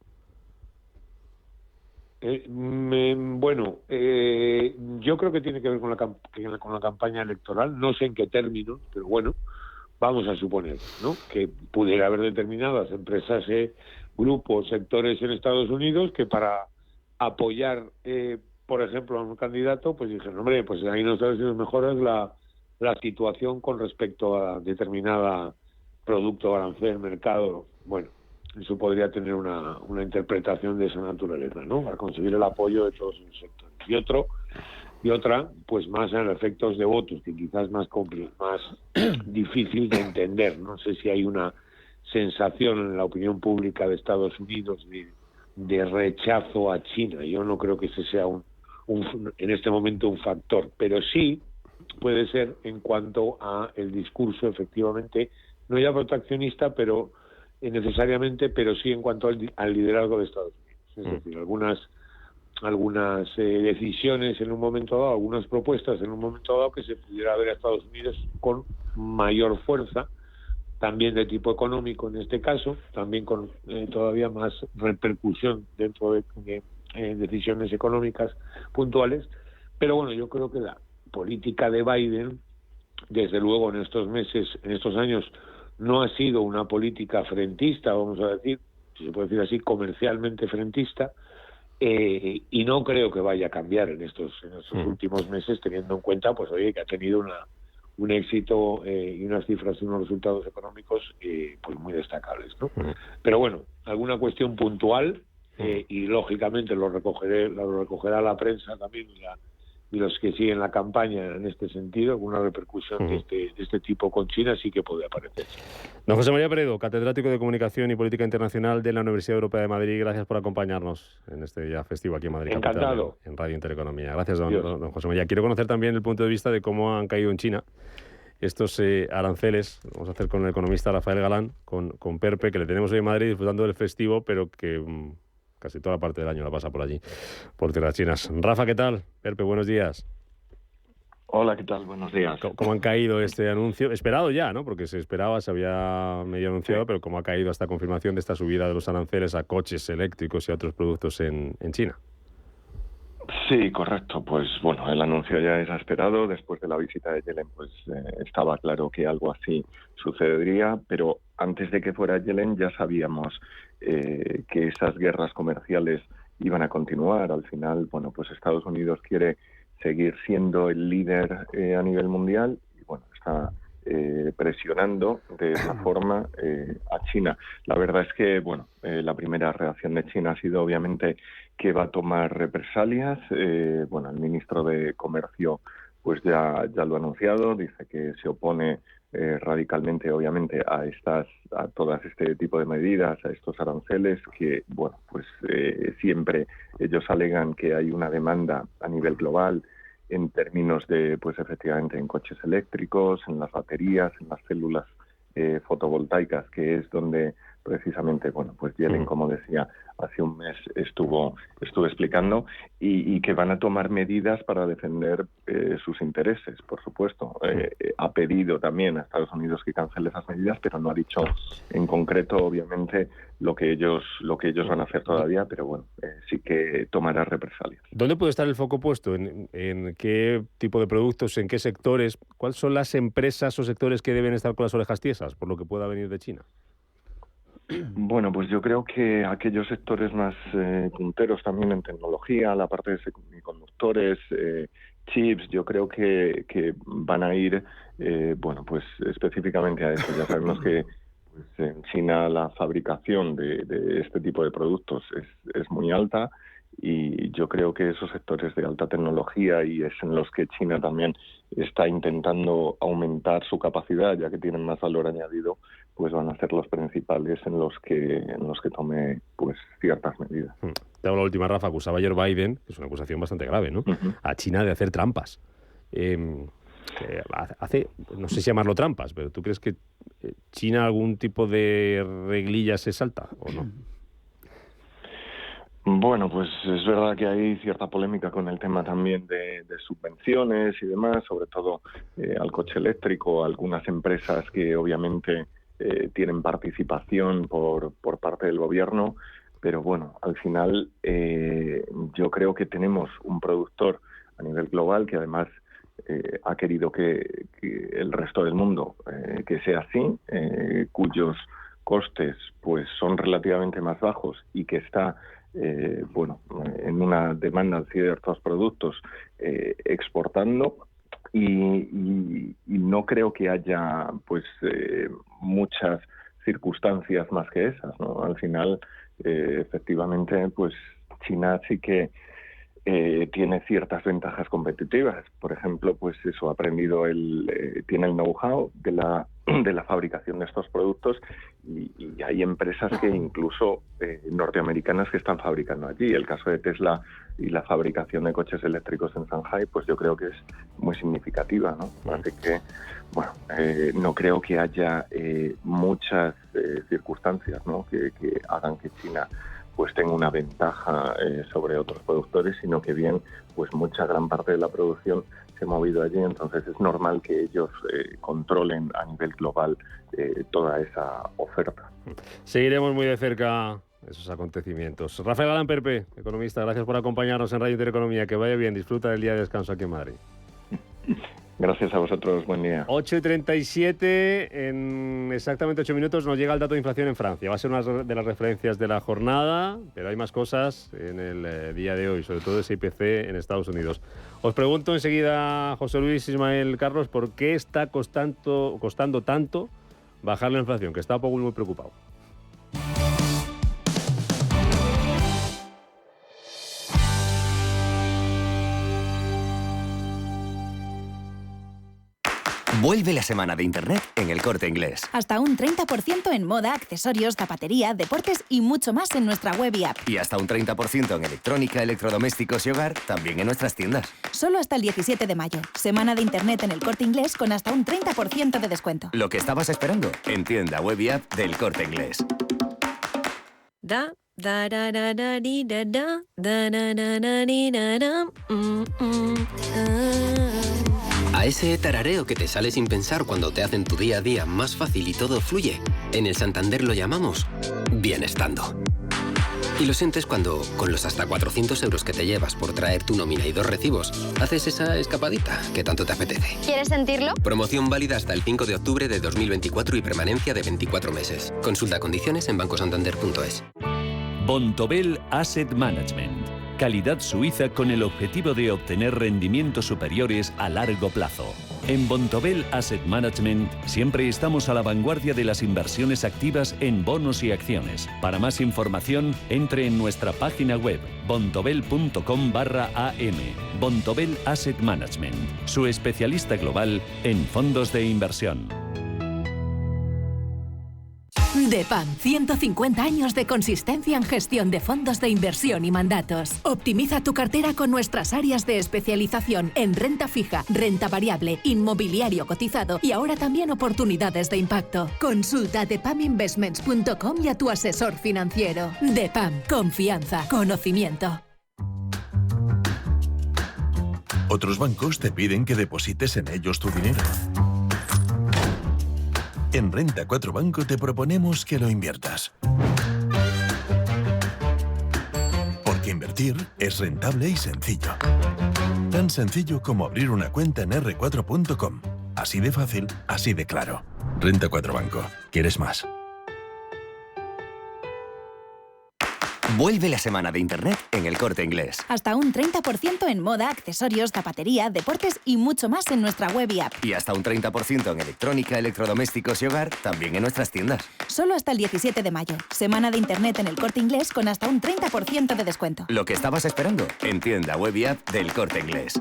Bueno, yo creo que tiene que ver con la campaña electoral. No sé en qué términos, pero bueno, vamos a suponer, ¿no?, que pudiera haber determinadas empresas, grupos, sectores en Estados Unidos que para apoyar, por ejemplo, a un candidato, pues dijeron, hombre, pues ahí nos mejora la situación con respecto a determinada producto, arancel, mercado. Bueno, eso podría tener una interpretación de esa naturaleza, ¿no?, para conseguir el apoyo de todos los sectores. Y otra, pues más en efectos de votos, que quizás más difícil de entender. No sé si hay una sensación en la opinión pública de Estados Unidos de rechazo a China. Yo no creo que ese sea en este momento un factor, pero sí puede ser en cuanto a el discurso, efectivamente, no ya proteccionista, pero necesariamente, pero sí en cuanto al liderazgo de Estados Unidos. Es decir, algunas decisiones en un momento dado, algunas propuestas en un momento dado que se pudiera ver a Estados Unidos con mayor fuerza, también de tipo económico en este caso, también con todavía más repercusión dentro de decisiones económicas puntuales. Pero bueno, yo creo que la política de Biden, desde luego en estos meses, en estos años, no ha sido una política frentista, vamos a decir, si se puede decir así, comercialmente frentista, y no creo que vaya a cambiar en estos últimos meses, teniendo en cuenta, pues oye, que ha tenido un éxito y unas cifras y unos resultados económicos pues muy destacables, ¿no? Pero bueno, alguna cuestión puntual y lógicamente lo recogerá la prensa también y los que siguen la campaña en este sentido, alguna repercusión de este tipo con China sí que puede aparecer. Don José María Peredo, catedrático de Comunicación y Política Internacional de la Universidad Europea de Madrid, gracias por acompañarnos en este día festivo aquí en Madrid. Encantado. Capital, en Radio Intereconomía. Gracias, don José María. Quiero conocer también el punto de vista de cómo han caído en China estos aranceles. Vamos a hacer con el economista Rafael Galán, con Perpe, que le tenemos hoy en Madrid disfrutando del festivo, pero que casi toda la parte del año la pasa por allí, por tierras chinas. Rafa, ¿qué tal? Perpe, buenos días. Hola, ¿qué tal? Buenos días. ¿Cómo han caído este anuncio? Esperado ya, ¿no? Porque se esperaba, se había medio anunciado, pero ¿cómo ha caído esta confirmación de esta subida de los aranceles a coches eléctricos y a otros productos en China? Sí, correcto. Pues bueno, el anuncio ya es esperado. Después de la visita de Yellen, pues estaba claro que algo así sucedería, pero antes de que fuera Yellen ya sabíamos que esas guerras comerciales iban a continuar. Al final, bueno, pues Estados Unidos quiere seguir siendo el líder a nivel mundial y bueno, está presionando de esa forma a China. La verdad es que, bueno, la primera reacción de China ha sido obviamente que va a tomar represalias. Bueno, el ministro de Comercio pues ya lo ha anunciado, dice que se opone radicalmente, obviamente, a todas este tipo de medidas, a estos aranceles que, bueno, pues siempre ellos alegan que hay una demanda a nivel global en términos de, pues efectivamente, en coches eléctricos, en las baterías, en las células fotovoltaicas, que es donde precisamente, bueno, pues Yellen, como decía, hace un mes estuvo explicando, y que van a tomar medidas para defender sus intereses, por supuesto. Ha pedido también a Estados Unidos que cancele esas medidas, pero no ha dicho en concreto, obviamente, lo que ellos van a hacer todavía, pero bueno, sí que tomará represalias. ¿Dónde puede estar el foco puesto? ¿En qué tipo de productos? ¿En qué sectores? ¿Cuáles son las empresas o sectores que deben estar con las orejas tiesas por lo que pueda venir de China? Bueno, pues yo creo que aquellos sectores más punteros también en tecnología, la parte de semiconductores, chips, yo creo que van a ir, bueno, pues específicamente a eso. Ya sabemos que pues, en China la fabricación de este tipo de productos es muy alta, y yo creo que esos sectores de alta tecnología, y es en los que China también está intentando aumentar su capacidad, ya que tienen más valor añadido, pues van a ser los principales en los que tome pues ciertas medidas. Te hago la última, Rafa. Acusaba ayer Biden, que es una acusación bastante grave, ¿no?, a China de hacer trampas. No sé si llamarlo trampas, pero ¿tú crees que China algún tipo de reglilla se salta o no? Bueno, pues es verdad que hay cierta polémica con el tema también de subvenciones y demás, sobre todo al coche eléctrico, algunas empresas que obviamente tienen participación por parte del gobierno, pero bueno, al final yo creo que tenemos un productor a nivel global que además ha querido que el resto del mundo que sea así, cuyos costes pues son relativamente más bajos y que está bueno, en una demanda de ciertos productos exportando, y no creo que haya pues muchas circunstancias más que esas, ¿no? Al final efectivamente pues China sí que tiene ciertas ventajas competitivas. Por ejemplo, pues eso, ha aprendido tiene el know-how de la fabricación de estos productos, y hay empresas que incluso norteamericanas que están fabricando allí. El caso de Tesla y la fabricación de coches eléctricos en Shanghái, pues yo creo que es muy significativa, ¿no? Así que, bueno, no creo que haya muchas circunstancias, ¿no?, que hagan que China pues tenga una ventaja sobre otros productores, sino que bien, pues gran parte de la producción se ha movido allí, entonces es normal que ellos controlen a nivel global toda esa oferta. Seguiremos muy de cerca esos acontecimientos. Rafael Galán Perpe, economista, gracias por acompañarnos en Radio Intereconomía. Que vaya bien, disfruta del día de descanso aquí en Madrid. Gracias a vosotros, buen día. 8:37, en exactamente 8 minutos nos llega el dato de inflación en Francia. Va a ser una de las referencias de la jornada, pero hay más cosas en el día de hoy, sobre todo ese IPC en Estados Unidos. Os pregunto enseguida, José Luis, Ismael, Carlos, ¿por qué está costando tanto bajar la inflación? Que está Paul muy preocupado. Vuelve la semana de Internet en El Corte Inglés. Hasta un 30% en moda, accesorios, zapatería, deportes y mucho más en nuestra web y app. Y hasta un 30% en electrónica, electrodomésticos y hogar, también en nuestras tiendas. Solo hasta el 17 de mayo. Semana de Internet en El Corte Inglés con hasta un 30% de descuento. Lo que estabas esperando, en tienda web y app del Corte Inglés. A ese tarareo que te sale sin pensar cuando te hacen tu día a día más fácil y todo fluye, en el Santander lo llamamos bienestando. Y lo sientes cuando, con los hasta 400 euros que te llevas por traer tu nómina y 2 recibos, haces esa escapadita que tanto te apetece. ¿Quieres sentirlo? Promoción válida hasta el 5 de octubre de 2024 y permanencia de 24 meses. Consulta condiciones en bancosantander.es. Bontobel Asset Management. Calidad suiza con el objetivo de obtener rendimientos superiores a largo plazo. En Bontobel Asset Management siempre estamos a la vanguardia de las inversiones activas en bonos y acciones. Para más información, entre en nuestra página web bontobel.com/am. Bontobel Asset Management, su especialista global en fondos de inversión. DEPAM, 150 años de consistencia en gestión de fondos de inversión y mandatos. Optimiza tu cartera con nuestras áreas de especialización en renta fija, renta variable, inmobiliario cotizado y ahora también oportunidades de impacto. Consulta depaminvestments.com y a tu asesor financiero. DEPAM, confianza, conocimiento. Otros bancos te piden que deposites en ellos tu dinero. En Renta 4 Banco te proponemos que lo inviertas. Porque invertir es rentable y sencillo. Tan sencillo como abrir una cuenta en r4.com. Así de fácil, así de claro. Renta 4 Banco. ¿Quieres más? Vuelve la semana de Internet en El Corte Inglés. Hasta un 30% en moda, accesorios, zapatería, deportes y mucho más en nuestra web y app. Y hasta un 30% en electrónica, electrodomésticos y hogar, también en nuestras tiendas. Solo hasta el 17 de mayo. Semana de Internet en El Corte Inglés con hasta un 30% de descuento. Lo que estabas esperando, en tienda web y app del Corte Inglés.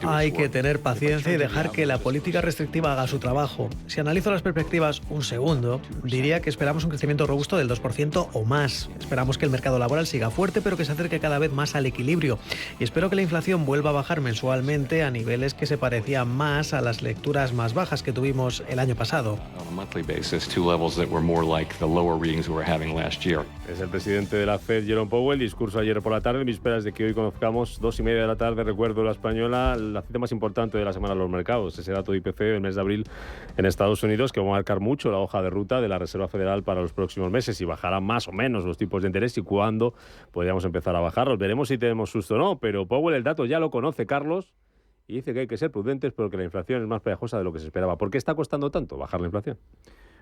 Hay que tener paciencia y dejar que la política restrictiva haga su trabajo. Si analizo las perspectivas un segundo, diría que esperamos un crecimiento robusto del 2% o más. Esperamos que el mercado laboral siga fuerte, pero que se acerque cada vez más al equilibrio. Y espero que la inflación vuelva a bajar mensualmente a niveles que se parecían más a las lecturas más bajas que tuvimos el año pasado. Es el presidente de la Fed, Jerome Powell, discurso ayer por la tarde, en vísperas de que hoy conozcamos 2:30 de la tarde, recuerdo la española, la cita más importante de la semana en los mercados, ese dato de IPC del mes de abril en Estados Unidos, que va a marcar mucho la hoja de ruta de la Reserva Federal para los próximos meses, y bajarán más o menos los tipos de interés y cuándo podríamos empezar a bajarlos. Veremos si tenemos susto o no, pero Powell el dato ya lo conoce, Carlos, y dice que hay que ser prudentes, pero que la inflación es más pegajosa de lo que se esperaba. ¿Por qué está costando tanto bajar la inflación?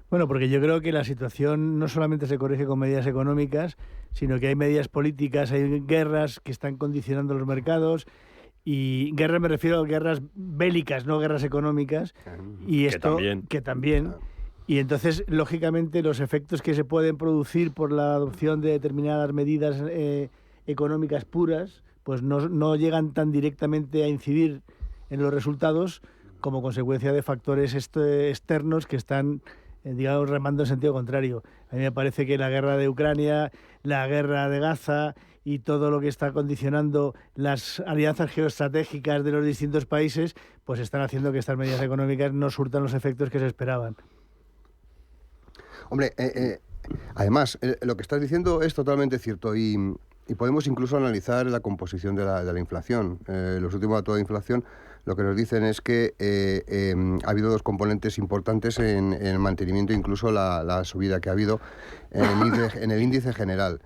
Bueno, porque yo creo que la situación no solamente se corrige con medidas económicas, sino que hay medidas políticas, hay guerras que están condicionando los mercados, y guerras me refiero a guerras bélicas, no guerras económicas, y esto que también. Y entonces, lógicamente, los efectos que se pueden producir por la adopción de determinadas medidas económicas puras, pues no llegan tan directamente a incidir en los resultados como consecuencia de factores externos que están, digamos, remando en sentido contrario. A mí me parece que la guerra de Ucrania, la guerra de Gaza y todo lo que está condicionando las alianzas geoestratégicas de los distintos países, pues están haciendo que estas medidas económicas no surtan los efectos que se esperaban. Hombre, además, lo que estás diciendo es totalmente cierto y podemos incluso analizar la composición de la inflación. Los últimos datos de inflación lo que nos dicen es que ha habido dos componentes importantes en el mantenimiento, incluso la subida que ha habido en el índice general.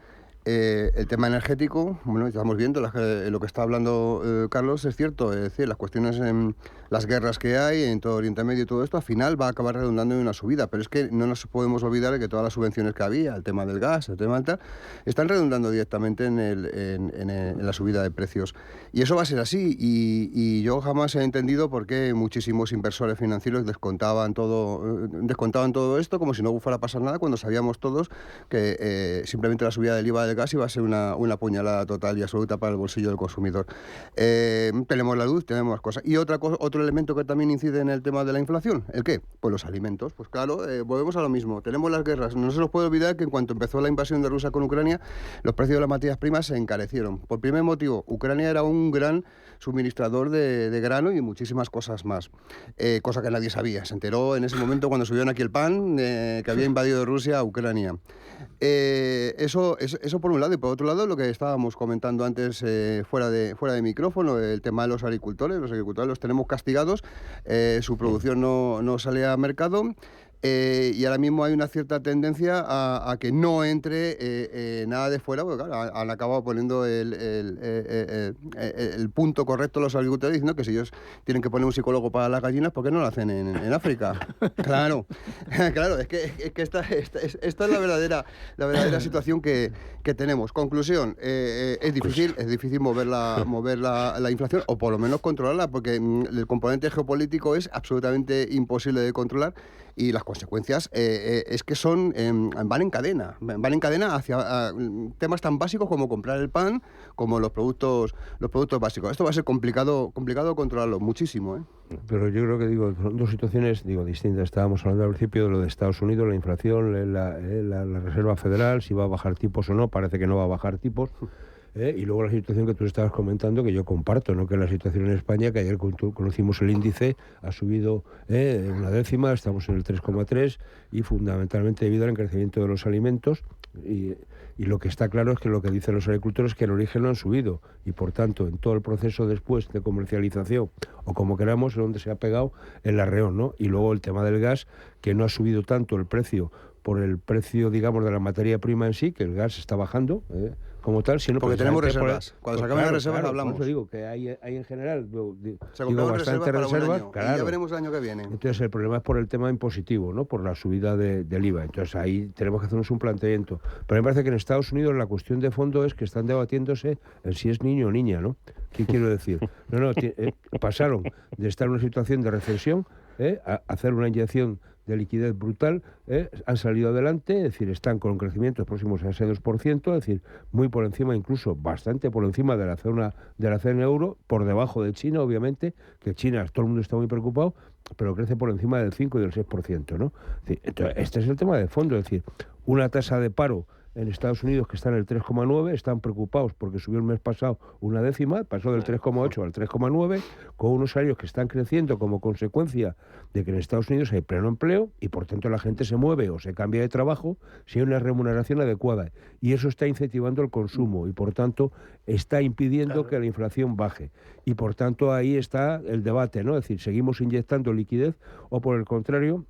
El tema energético, bueno, estamos viendo lo que está hablando Carlos, es cierto, es decir, las cuestiones, las guerras que hay en todo Oriente Medio y todo esto, al final va a acabar redundando en una subida, pero es que no nos podemos olvidar de que todas las subvenciones que había, el tema del gas, el tema del tal, están redundando directamente en la subida de precios. Y eso va a ser así, y yo jamás he entendido por qué muchísimos inversores financieros descontaban todo esto como si no fuera a pasar nada, cuando sabíamos todos que simplemente la subida del IVA del gas iba a ser una puñalada total y absoluta para el bolsillo del consumidor. Tenemos la luz, tenemos las cosas. Y otro elemento que también incide en el tema de la inflación, ¿el qué? Pues los alimentos. Pues claro, volvemos a lo mismo. Tenemos las guerras. No se nos puede olvidar que en cuanto empezó la invasión de Rusia con Ucrania, los precios de las materias primas se encarecieron. Por primer motivo, Ucrania era un gran suministrador de grano y muchísimas cosas más. Cosa que nadie sabía. Se enteró en ese momento cuando subieron aquí el pan que había invadido Rusia a Ucrania. Eso por un lado, y por otro lado lo que estábamos comentando antes fuera de micrófono, el tema de los agricultores los tenemos castigados, su producción no sale al mercado. Y ahora mismo hay una cierta tendencia a que no entre nada de fuera, porque claro, han acabado poniendo el punto correcto los agricultores, diciendo que si ellos tienen que poner un psicólogo para las gallinas, ¿por qué no lo hacen en África? Claro, es que esta es la verdadera situación que tenemos. Conclusión, es difícil mover la inflación, o por lo menos controlarla, porque el componente geopolítico es absolutamente imposible de controlar, y las consecuencias es que van en cadena hacia temas tan básicos como comprar el pan, como los productos básicos. Esto va a ser complicado controlarlo muchísimo, ¿eh? Pero yo creo que son dos situaciones distintas. Estábamos hablando al principio de lo de Estados Unidos, la inflación, la Reserva Federal, si va a bajar tipos o no, parece que no va a bajar tipos. Y luego la situación que tú estabas comentando, que yo comparto, ¿no? Que es la situación en España, que ayer conocimos el índice, ha subido una décima, estamos en el 3,3, y fundamentalmente debido al encarecimiento de los alimentos. Y lo que está claro es que lo que dicen los agricultores es que en origen no han subido, y por tanto en todo el proceso después de comercialización, o como queramos, es donde se ha pegado el arreón, ¿no? Y luego el tema del gas, que no ha subido tanto el precio por el precio, digamos, de la materia prima en sí, que el gas está bajando, como tal, sino porque tenemos reservas. Cuando se acaben las reservas hablamos. Por eso digo que hay en general se compraron bastante reservas, claro. Y ya veremos el año que viene. Entonces el problema es por el tema impositivo, ¿no? Por la subida del IVA. Entonces ahí tenemos que hacernos un planteamiento. Pero me parece que en Estados Unidos la cuestión de fondo es que están debatiéndose en si es niño o niña, ¿no? ¿Qué quiero decir? Pasaron de estar en una situación de recesión a hacer una inyección de liquidez brutal, han salido adelante, es decir, están con crecimientos próximos a ese 2%, es decir, muy por encima, incluso bastante por encima de la zona euro, por debajo de China, obviamente, que China, todo el mundo está muy preocupado, pero crece por encima del 5 y del 6%, ¿no? Entonces, este es el tema de fondo, es decir, una tasa de paro en Estados Unidos que está en el 3,9, están preocupados porque subió el mes pasado una décima, pasó del 3,8 al 3,9, con unos salarios que están creciendo como consecuencia de que en Estados Unidos hay pleno empleo y por tanto la gente se mueve o se cambia de trabajo sin una remuneración adecuada. Y eso está incentivando el consumo y por tanto está impidiendo que la inflación baje. Y por tanto ahí está el debate, ¿no? Es decir, seguimos inyectando liquidez o por el contrario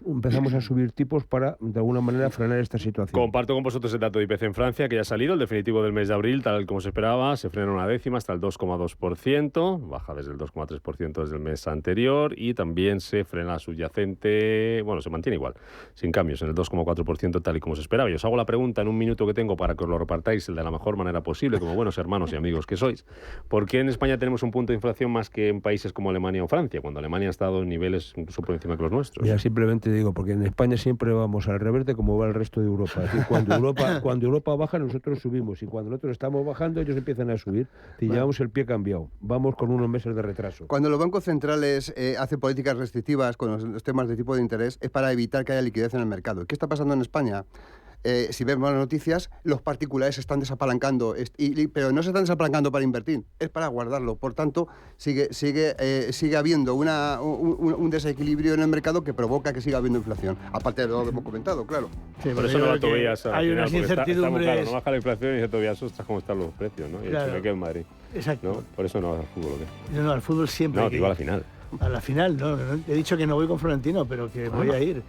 empezamos a subir tipos para, de alguna manera, frenar esta situación. Comparto con vosotros el dato de IPC en Francia, que ya ha salido, el definitivo del mes de abril, tal como se esperaba, se frena una décima hasta el 2,2%, baja desde el 2,3% desde el mes anterior, y también se frena subyacente, se mantiene igual, sin cambios, en el 2,4% tal y como se esperaba. Y os hago la pregunta en un minuto que tengo para que os lo repartáis de la mejor manera posible, como buenos hermanos y amigos que sois. ¿Por qué en España tenemos un punto de inflación más que en países como Alemania o Francia, cuando Alemania ha estado en niveles incluso por encima que los nuestros? Mira, simplemente digo, porque en España siempre vamos al revés de como va el resto de Europa. Es decir, cuando Europa baja, nosotros subimos, y cuando nosotros estamos bajando, ellos empiezan a subir. Y llevamos el pie cambiado. Vamos con unos meses de retraso. Cuando los bancos centrales hacen políticas restrictivas con los temas de tipo de interés, es para evitar que haya liquidez en el mercado. ¿Qué está pasando en España? Si vemos las noticias, los particulares se están desapalancando, pero no se están desapalancando para invertir, es para guardarlo. Por tanto, sigue habiendo un desequilibrio en el mercado que provoca que siga habiendo inflación. Aparte de lo que hemos comentado, claro. Sí, por eso no va Tobías. Hay unas incertidumbres. Claro, no baja la inflación y dice Tobías, ostras, cómo están los precios, ¿no? Y claro. Se me queda en Madrid. Exacto. ¿No? Por eso no va al fútbol, ¿o qué? No, al fútbol siempre. No, digo a la final. A la final, no. He dicho que no voy con Florentino, pero que voy a ir.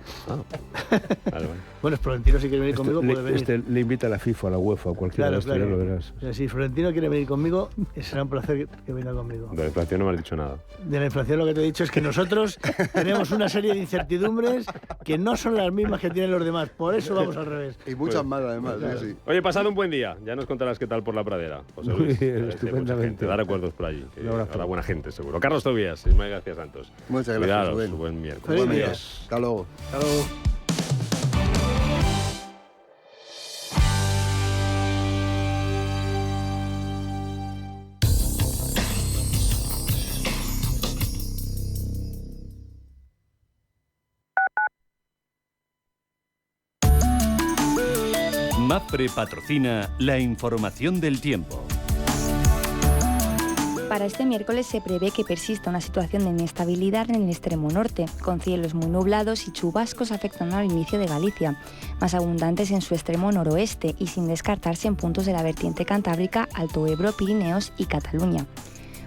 Vale. Bueno, Florentino si quiere venir conmigo puede venir. Le invita a la FIFA, a la UEFA, a cualquiera de estos, ya lo verás. O sea, si Florentino quiere venir conmigo, será un placer que venga conmigo. De la inflación no me has dicho nada. De la inflación lo que te he dicho es que nosotros tenemos una serie de incertidumbres que no son las mismas que tienen los demás. Por eso vamos al revés. Y muchas más, además. Claro. Sí. Oye, pasad un buen día. Ya nos contarás qué tal por la pradera, José Luis. Estupendamente. Da recuerdos por allí. Habrá buena gente, seguro. Carlos Tobías, Ismael García Santos. Muchas gracias. Cuidados, buen miércoles. Buen día. Hasta luego. Hasta luego. MAPFRE patrocina la información del tiempo. Para este miércoles se prevé que persista una situación de inestabilidad en el extremo norte, con cielos muy nublados y chubascos afectando al inicio de Galicia, más abundantes en su extremo noroeste y sin descartarse en puntos de la vertiente cantábrica, Alto Ebro, Pirineos y Cataluña.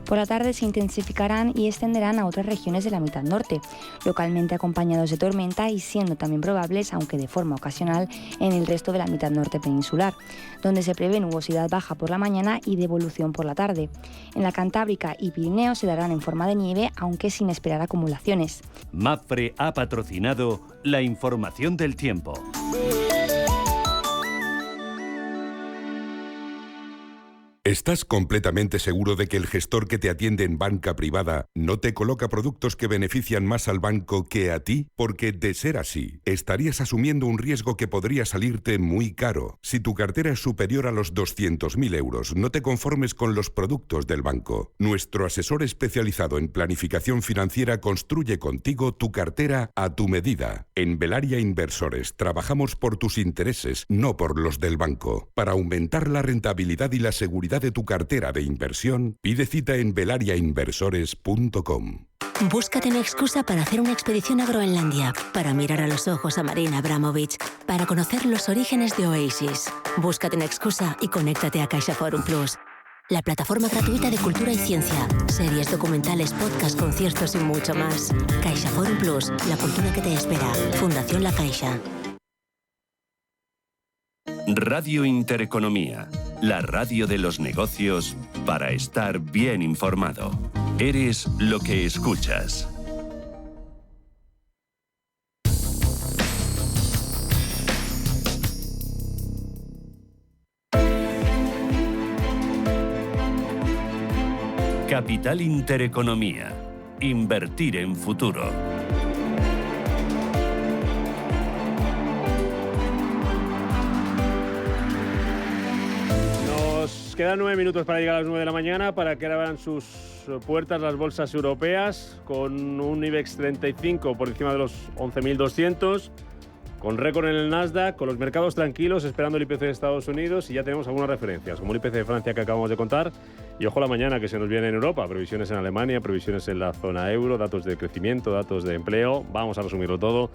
Por la tarde se intensificarán y extenderán a otras regiones de la mitad norte, localmente acompañados de tormenta y siendo también probables, aunque de forma ocasional, en el resto de la mitad norte peninsular, donde se prevé nubosidad baja por la mañana y devolución por la tarde. En la Cantábrica y Pirineo se darán en forma de nieve, aunque sin esperar acumulaciones. MAPFRE ha patrocinado la información del tiempo. ¿Estás completamente seguro de que el gestor que te atiende en banca privada no te coloca productos que benefician más al banco que a ti? Porque de ser así, estarías asumiendo un riesgo que podría salirte muy caro. Si tu cartera es superior a los 200.000 euros, no te conformes con los productos del banco. Nuestro asesor especializado en planificación financiera construye contigo tu cartera a tu medida. En Velaria Inversores trabajamos por tus intereses, no por los del banco. Para aumentar la rentabilidad y la seguridad de tu cartera de inversión, pide cita en velariainversores.com. Búscate una excusa para hacer una expedición a Groenlandia, para mirar a los ojos a Marina Abramovich, para conocer los orígenes de Oasis. Búscate una excusa y conéctate a CaixaForum Plus, la plataforma gratuita de cultura y ciencia, series, documentales, podcasts, conciertos y mucho más. CaixaForum Plus, la cultura que te espera. Fundación La Caixa. Radio Intereconomía, la radio de los negocios para estar bien informado. Eres lo que escuchas. Capital Intereconomía. Invertir en futuro. Quedan 9 minutos para llegar a las 9 de la mañana para que abran sus puertas las bolsas europeas con un IBEX 35 por encima de los 11.200, con récord en el Nasdaq, con los mercados tranquilos esperando el IPC de Estados Unidos y ya tenemos algunas referencias, como el IPC de Francia que acabamos de contar y ojo la mañana que se nos viene en Europa, previsiones en Alemania, previsiones en la zona euro, datos de crecimiento, datos de empleo, vamos a resumirlo todo.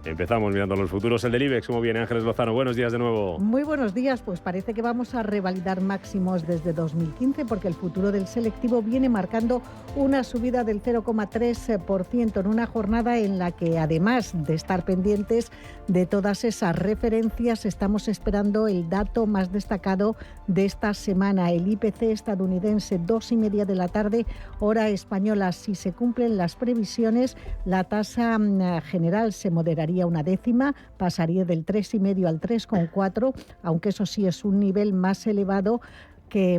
Empezamos mirando los futuros. El del IBEX, ¿cómo viene? Ángeles Lozano, buenos días de nuevo. Muy buenos días, pues parece que vamos a revalidar máximos desde 2015 porque el futuro del selectivo viene marcando una subida del 0,3% en una jornada en la que además de estar pendientes de todas esas referencias, estamos esperando el dato más destacado de esta semana, el IPC estadounidense, 2:30 de la tarde, hora española. Si se cumplen las previsiones, la tasa general se moderaría una décima, pasaría del 3,5 al 3,4, aunque eso sí es un nivel más elevado que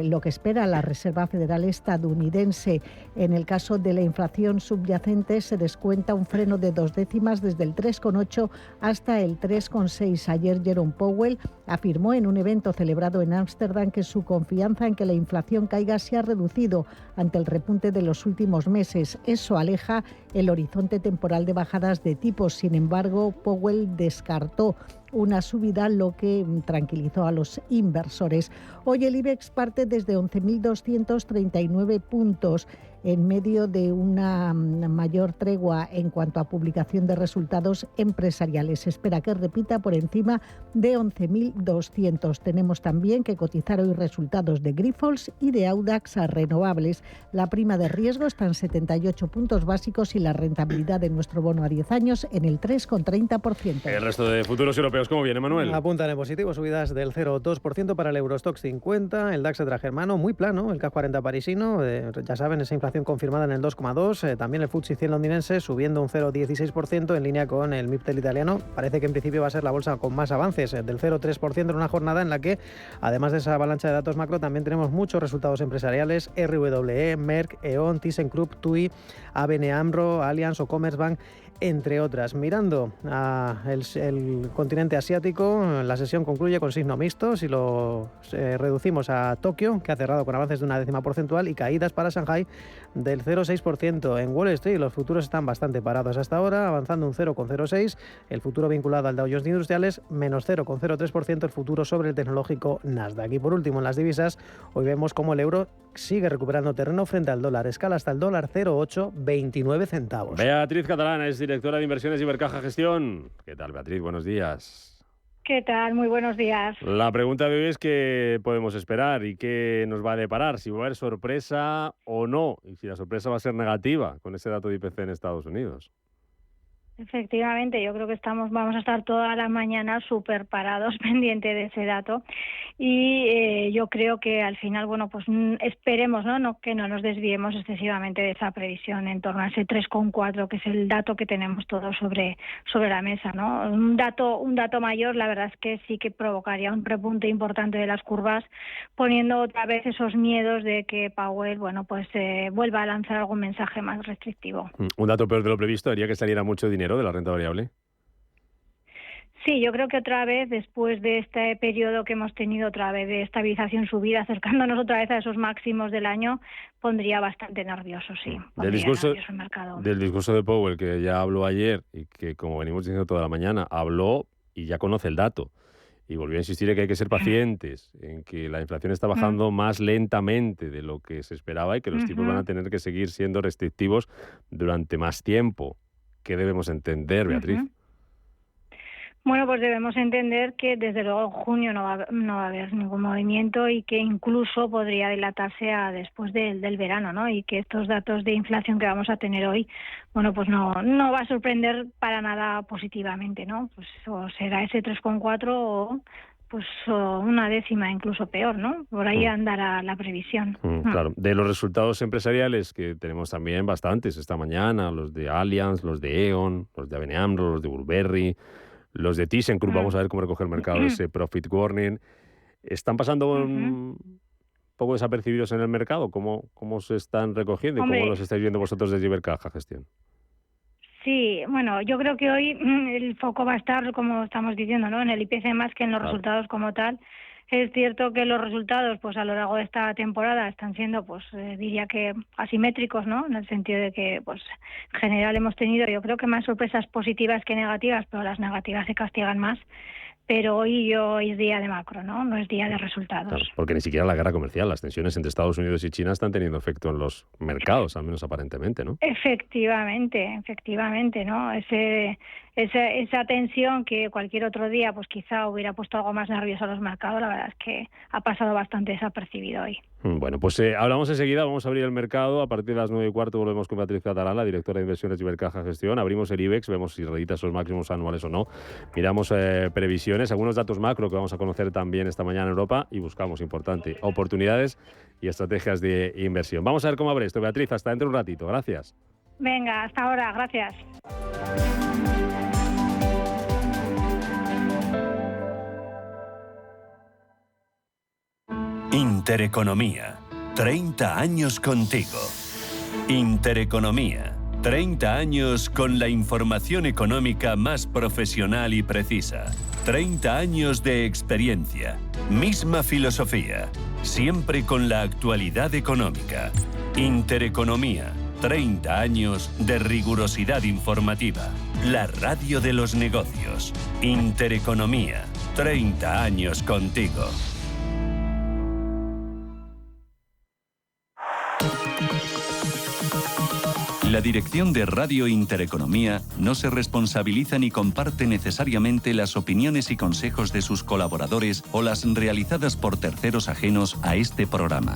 lo que espera la Reserva Federal estadounidense. En el caso de la inflación subyacente se descuenta un freno de 2 décimas desde el 3,8 hasta el 3,6. Ayer Jerome Powell afirmó en un evento celebrado en Ámsterdam que su confianza en que la inflación caiga se ha reducido ante el repunte de los últimos meses. Eso aleja el horizonte temporal de bajadas de tipos. Sin embargo, Powell descartó una subida, lo que tranquilizó a los inversores. Hoy el IBEX parte desde 11.239 puntos en medio de una mayor tregua en cuanto a publicación de resultados empresariales. Se espera que repita por encima de 11.200. Tenemos también que cotizar hoy resultados de Grifols y de Audax Renovables. La prima de riesgo está en 78 puntos básicos y la rentabilidad de nuestro bono a 10 años en el 3,30%. El resto de futuros europeos, ¿cómo viene, Manuel? Apuntan en positivo, subidas del 0,2% para el Eurostoxx 50, el DAX germano muy plano, el CAC 40 parisino, ya saben, esa inflación confirmada en el 2,2%, también el FTSE 100 londinense subiendo un 0,16% en línea con el MIPTEL italiano. Parece que en principio va a ser la bolsa con más avances, del 0,3% en una jornada en la que, además de esa avalancha de datos macro, también tenemos muchos resultados empresariales: RWE, Merck, E.ON, ThyssenKrupp, TUI, ABN AMRO, Allianz o Commerzbank, entre otras. Mirando el continente asiático, la sesión concluye con signo mixto. Si lo reducimos a Tokio, que ha cerrado con avances de una décima porcentual, y caídas para Shanghai del 0,6%. En Wall Street los futuros están bastante parados hasta ahora, avanzando un 0,06%. El futuro vinculado al Dow Jones de Industriales, menos 0,03%. El futuro sobre el tecnológico Nasdaq. Y por último, en las divisas, hoy vemos cómo el euro sigue recuperando terreno frente al dólar. Escala hasta el dólar 0,829 centavos. Beatriz Catalán es directora de inversiones Ibercaja Gestión. ¿Qué tal, Beatriz? Buenos días. ¿Qué tal? Muy buenos días. La pregunta de hoy es qué podemos esperar y qué nos va a deparar, si va a haber sorpresa o no, y si la sorpresa va a ser negativa con ese dato de IPC en Estados Unidos. Efectivamente, yo creo que vamos a estar toda la mañana súper parados pendiente de ese dato y yo creo que al final, bueno, pues esperemos, ¿no? Que no nos desviemos excesivamente de esa previsión en torno a ese 3,4, que es el dato que tenemos todos sobre la mesa, ¿no? Un dato mayor, la verdad es que sí que provocaría un repunte importante de las curvas, poniendo otra vez esos miedos de que Powell, bueno, pues vuelva a lanzar algún mensaje más restrictivo. Un dato peor de lo previsto haría que saliera mucho dinero de la renta variable. Sí, yo creo que otra vez, después de este periodo que hemos tenido otra vez de estabilización subida, acercándonos otra vez a esos máximos del año, pondría bastante nervioso, sí. Del discurso de Powell, que ya habló ayer y que, como venimos diciendo toda la mañana, habló y ya conoce el dato. Y volvió a insistir en que hay que ser pacientes, en que la inflación está bajando más lentamente de lo que se esperaba y que los tipos van a tener que seguir siendo restrictivos durante más tiempo. ¿Qué debemos entender, Beatriz? Bueno, pues debemos entender que desde luego en junio no va a haber ningún movimiento y que incluso podría dilatarse a después del verano, ¿no? Y que estos datos de inflación que vamos a tener hoy, bueno, pues no va a sorprender para nada positivamente, ¿no? Pues o será ese 3,4 o pues una décima incluso peor, ¿no? Por ahí andará la previsión. Claro. De los resultados empresariales, que tenemos también bastantes esta mañana, los de Allianz, los de E.ON, los de ABN AMRO, los de Burberry, los de ThyssenKrupp, vamos a ver cómo recoge el mercado ese profit warning. ¿Están pasando un poco desapercibidos en el mercado? ¿Cómo se están recogiendo? ¿Cómo los estáis viendo vosotros desde Ibercaja Gestión? Sí, bueno, yo creo que hoy el foco va a estar, como estamos diciendo, ¿no? En el IPC más que en los resultados como tal. Es cierto que los resultados, pues a lo largo de esta temporada están siendo, pues diría que asimétricos, ¿no? En el sentido de que, pues en general hemos tenido, yo creo que más sorpresas positivas que negativas, pero las negativas se castigan más. Pero hoy es día de macro, ¿no? No es día de resultados. Claro, porque ni siquiera la guerra comercial, las tensiones entre Estados Unidos y China están teniendo efecto en los mercados, al menos aparentemente, ¿no? Efectivamente, ¿no? Esa tensión que cualquier otro día, pues quizá hubiera puesto algo más nervioso a los mercados, la verdad es que ha pasado bastante desapercibido hoy. Bueno, pues hablamos enseguida, vamos a abrir el mercado. A partir de las 9:15 volvemos con Beatriz Catalán, la directora de inversiones de Ibercaja Gestión. Abrimos el IBEX, vemos si redita esos máximos anuales o no. Miramos previsiones, algunos datos macro que vamos a conocer también esta mañana en Europa y buscamos, importante, oportunidades y estrategias de inversión. Vamos a ver cómo abre esto, Beatriz. Hasta dentro de un ratito. Gracias. Venga, hasta ahora. Gracias. Intereconomía. 30 años contigo. Intereconomía. 30 años con la información económica más profesional y precisa. 30 años de experiencia. Misma filosofía. Siempre con la actualidad económica. Intereconomía. 30 años de rigurosidad informativa. La radio de los negocios. Intereconomía. 30 años contigo. La dirección de Radio Intereconomía no se responsabiliza ni comparte necesariamente las opiniones y consejos de sus colaboradores o las realizadas por terceros ajenos a este programa.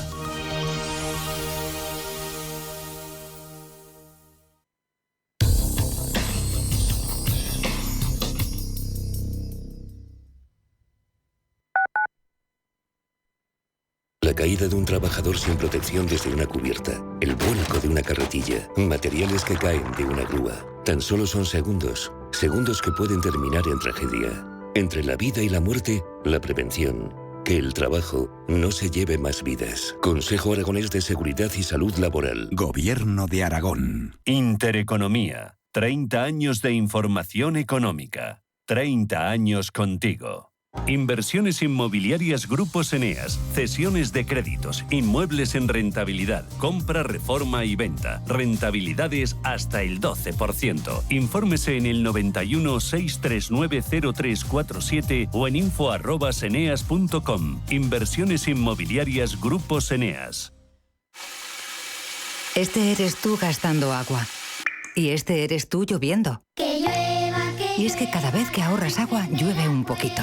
La caída de un trabajador sin protección desde una cubierta, el vuelco de una carretilla, materiales que caen de una grúa. Tan solo son segundos, segundos que pueden terminar en tragedia. Entre la vida y la muerte, la prevención. Que el trabajo no se lleve más vidas. Consejo Aragonés de Seguridad y Salud Laboral. Gobierno de Aragón. Intereconomía. 30 años de información económica. 30 años contigo. Inversiones inmobiliarias Grupos Eneas, cesiones de créditos, inmuebles en rentabilidad, compra, reforma y venta, rentabilidades hasta el 12%. Infórmese en el 91 639 0347 o en info@eneas.com. Inversiones inmobiliarias Grupos Eneas. Este eres tú gastando agua. Y este eres tú lloviendo. Que llueva, y es que cada vez que ahorras agua, llueve un poquito.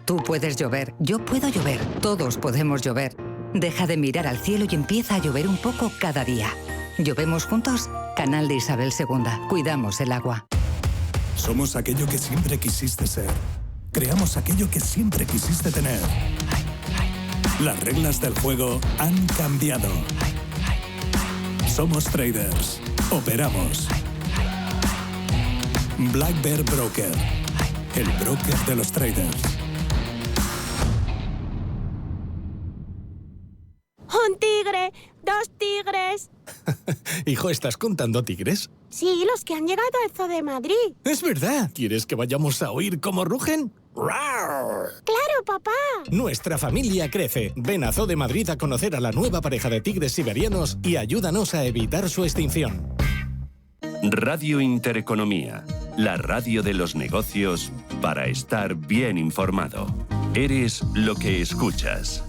Tú puedes llover, yo puedo llover, todos podemos llover. Deja de mirar al cielo y empieza a llover un poco cada día. ¿Llovemos juntos? Canal de Isabel II. Cuidamos el agua. Somos aquello que siempre quisiste ser. Creamos aquello que siempre quisiste tener. Las reglas del juego han cambiado. Somos traders. Operamos. Black Bear Broker. El broker de los traders. ¡Un tigre! ¡2 tigres! Hijo, ¿estás contando tigres? Sí, los que han llegado al Zoo de Madrid. Es verdad. ¿Quieres que vayamos a oír cómo rugen? ¡Rar! ¡Claro, papá! Nuestra familia crece. Ven a Zoo de Madrid a conocer a la nueva pareja de tigres siberianos y ayúdanos a evitar su extinción. Radio Intereconomía, la radio de los negocios para estar bien informado. Eres lo que escuchas.